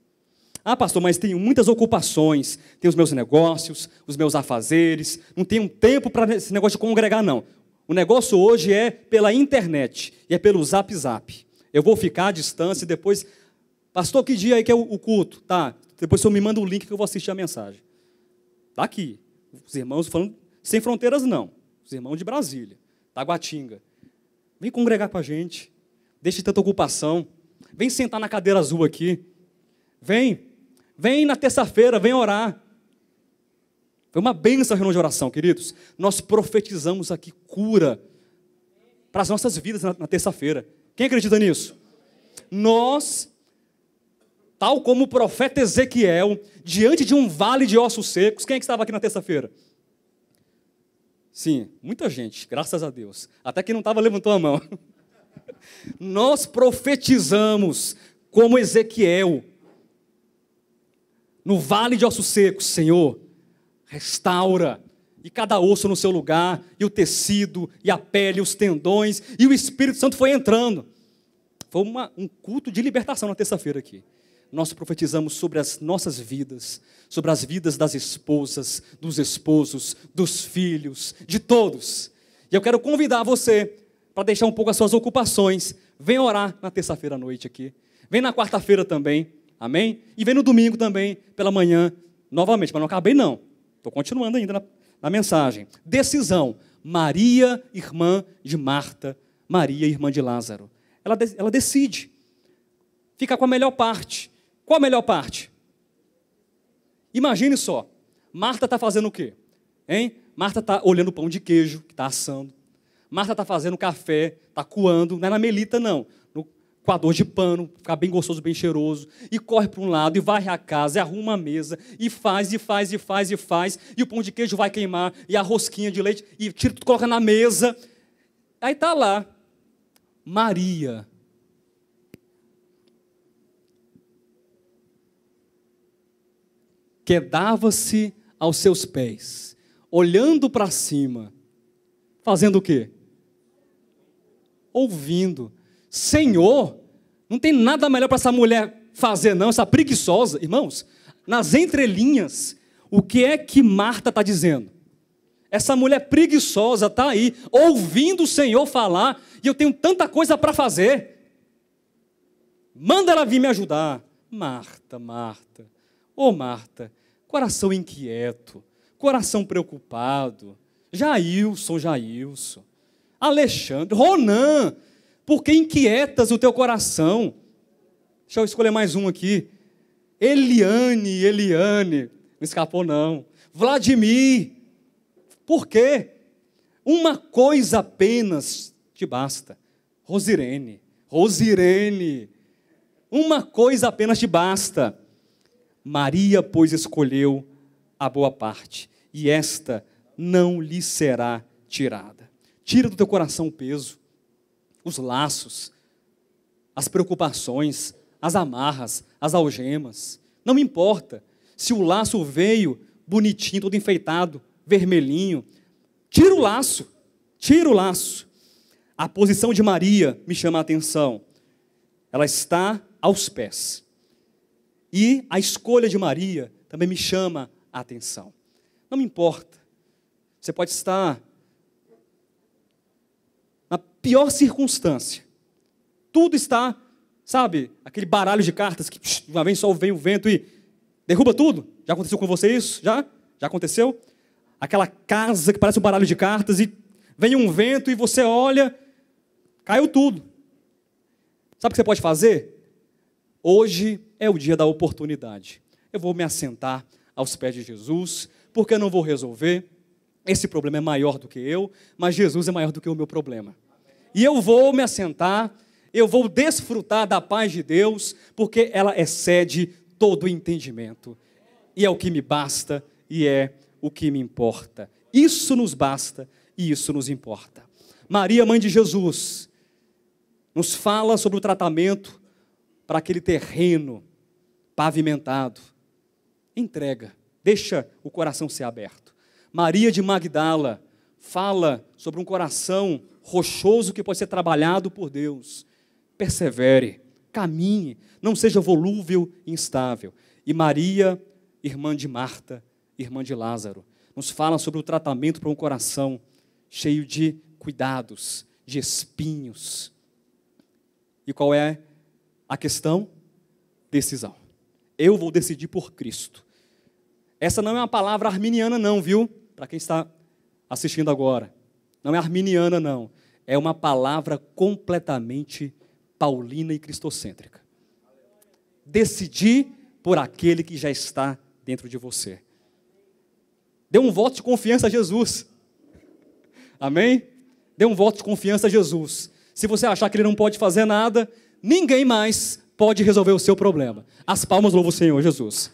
Ah, pastor, mas tenho muitas ocupações, tenho os meus negócios, os meus afazeres, não tenho tempo para esse negócio de congregar, não. O negócio hoje é pela internet, e é pelo Zap Zap. Eu vou ficar à distância e depois... Pastor, que dia aí que é o culto? Tá, depois o senhor me manda o link que eu vou assistir a mensagem. Está aqui. Os irmãos falando sem fronteiras, não. Os irmãos de Brasília, Taguatinga. Vem congregar com a gente. Deixe tanta ocupação. Vem sentar na cadeira azul aqui. Vem na terça-feira, vem orar. Foi uma bênção a reunião de oração, queridos. Nós profetizamos aqui cura para as nossas vidas na terça-feira. Quem acredita nisso? Nós tal como o profeta Ezequiel, diante de um vale de ossos secos. Quem é que estava aqui na terça-feira? Sim, muita gente, graças a Deus. Até quem não estava levantou a mão. Nós profetizamos como Ezequiel, no vale de ossos secos. Senhor, restaura, e cada osso no seu lugar, e o tecido, e a pele, os tendões, e o Espírito Santo foi entrando. Foi um culto de libertação na terça-feira aqui. Nós profetizamos sobre as nossas vidas, sobre as vidas das esposas, dos esposos, dos filhos, de todos. E eu quero convidar você para deixar um pouco as suas ocupações. Vem orar na terça-feira à noite aqui. Vem na quarta-feira também, amém? E vem no domingo também, pela manhã, novamente. Mas não acabei não, estou continuando ainda na mensagem. Decisão, Maria, irmã de Marta, Maria, irmã de Lázaro. Ela decide, fica com a melhor parte. Qual a melhor parte? Imagine só, Marta está fazendo o quê? Hein? Marta está olhando o pão de queijo que está assando. Marta está fazendo café, está coando, não é na melita não, no coador de pano, ficar bem gostoso, bem cheiroso, e corre para um lado, e varre a casa, e arruma a mesa, e faz, e o pão de queijo vai queimar, e a rosquinha de leite, e tira tudo, coloca na mesa. Aí está lá, Maria, quedava-se aos seus pés, olhando para cima, fazendo o quê? Ouvindo. Senhor, não tem nada melhor para essa mulher fazer não, essa preguiçosa. Irmãos, nas entrelinhas, o que é que Marta está dizendo? Essa mulher preguiçosa está aí, ouvindo o Senhor falar, e eu tenho tanta coisa para fazer. Manda ela vir me ajudar. Marta, Marta. Ô Marta, coração inquieto, coração preocupado, Jailson, Alexandre, Ronan, por que inquietas o teu coração? Deixa eu escolher mais um aqui. Eliane, não escapou não. Vladimir, por quê? Uma coisa apenas te basta. Rosirene, uma coisa apenas te basta. Maria, pois, escolheu a boa parte, e esta não lhe será tirada. Tira do teu coração o peso, os laços, as preocupações, as amarras, as algemas. Não importa se o laço veio bonitinho, todo enfeitado, vermelhinho. Tira o laço. A posição de Maria me chama a atenção. Ela está aos pés. E a escolha de Maria também me chama a atenção. Não me importa. Você pode estar na pior circunstância. Tudo está, sabe, aquele baralho de cartas que uma vez só vem o vento e derruba tudo. Já aconteceu com você isso? Já aconteceu? Aquela casa que parece um baralho de cartas e vem um vento e você olha, caiu tudo. Sabe o que você pode fazer? Hoje é o dia da oportunidade. Eu vou me assentar aos pés de Jesus, porque eu não vou resolver. Esse problema é maior do que eu, mas Jesus é maior do que o meu problema. E eu vou me assentar, eu vou desfrutar da paz de Deus, porque ela excede todo o entendimento. E é o que me basta, e é o que me importa. Isso nos basta, e isso nos importa. Maria, mãe de Jesus, nos fala sobre o tratamento para aquele terreno pavimentado. Entrega, deixa o coração ser aberto. Maria de Magdala fala sobre um coração rochoso que pode ser trabalhado por Deus. Persevere, caminhe, não seja volúvel e instável. E Maria, irmã de Marta, irmã de Lázaro, nos fala sobre o tratamento para um coração cheio de cuidados, de espinhos. E qual é a questão? Decisão. Eu vou decidir por Cristo. Essa não é uma palavra arminiana não, viu? Para quem está assistindo agora. Não é arminiana não. É uma palavra completamente paulina e cristocêntrica. Decidir por aquele que já está dentro de você. Dê um voto de confiança a Jesus. Amém? Dê um voto de confiança a Jesus. Se você achar que ele não pode fazer nada, ninguém mais pode resolver o seu problema. As palmas louvam o Senhor Jesus.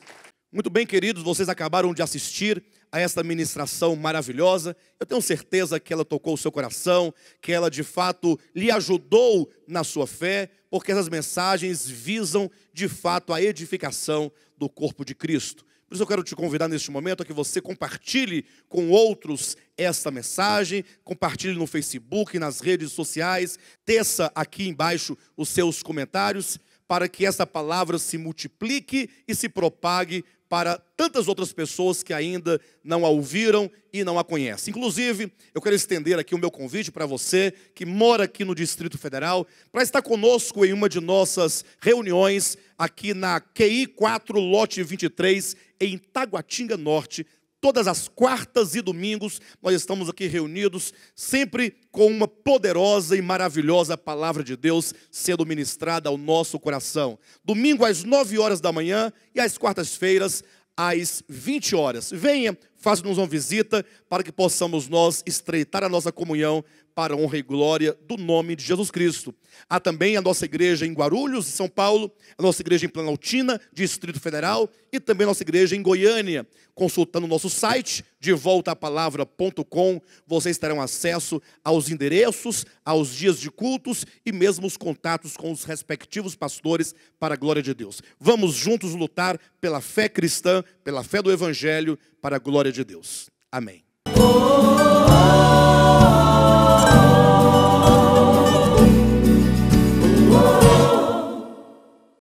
Muito bem, queridos, vocês acabaram de assistir a esta ministração maravilhosa. Eu tenho certeza que ela tocou o seu coração, que ela de fato lhe ajudou na sua fé, porque essas mensagens visam de fato a edificação do corpo de Cristo. Por isso eu quero te convidar neste momento a que você compartilhe com outros esta mensagem, compartilhe no Facebook, nas redes sociais, teça aqui embaixo os seus comentários, para que essa palavra se multiplique e se propague para tantas outras pessoas que ainda não a ouviram e não a conhecem. Inclusive, eu quero estender aqui o meu convite para você que mora aqui no Distrito Federal, para estar conosco em uma de nossas reuniões aqui na QI 4, lote 23, em Taguatinga Norte. Todas as quartas e domingos nós estamos aqui reunidos, sempre com uma poderosa e maravilhosa palavra de Deus sendo ministrada ao nosso coração. Domingo às 9 horas da manhã e às quartas-feiras às 20 horas. Venha, faça-nos uma visita para que possamos nós estreitar a nossa comunhão para a honra e glória do nome de Jesus Cristo. Há também a nossa igreja em Guarulhos, São Paulo, a nossa igreja em Planaltina, Distrito Federal, e também a nossa igreja em Goiânia. Consultando o nosso site, devoltapalavra.com, vocês terão acesso aos endereços, aos dias de cultos e mesmo os contatos com os respectivos pastores para a glória de Deus. Vamos juntos lutar pela fé cristã, pela fé do Evangelho, para a glória de Deus. Amém.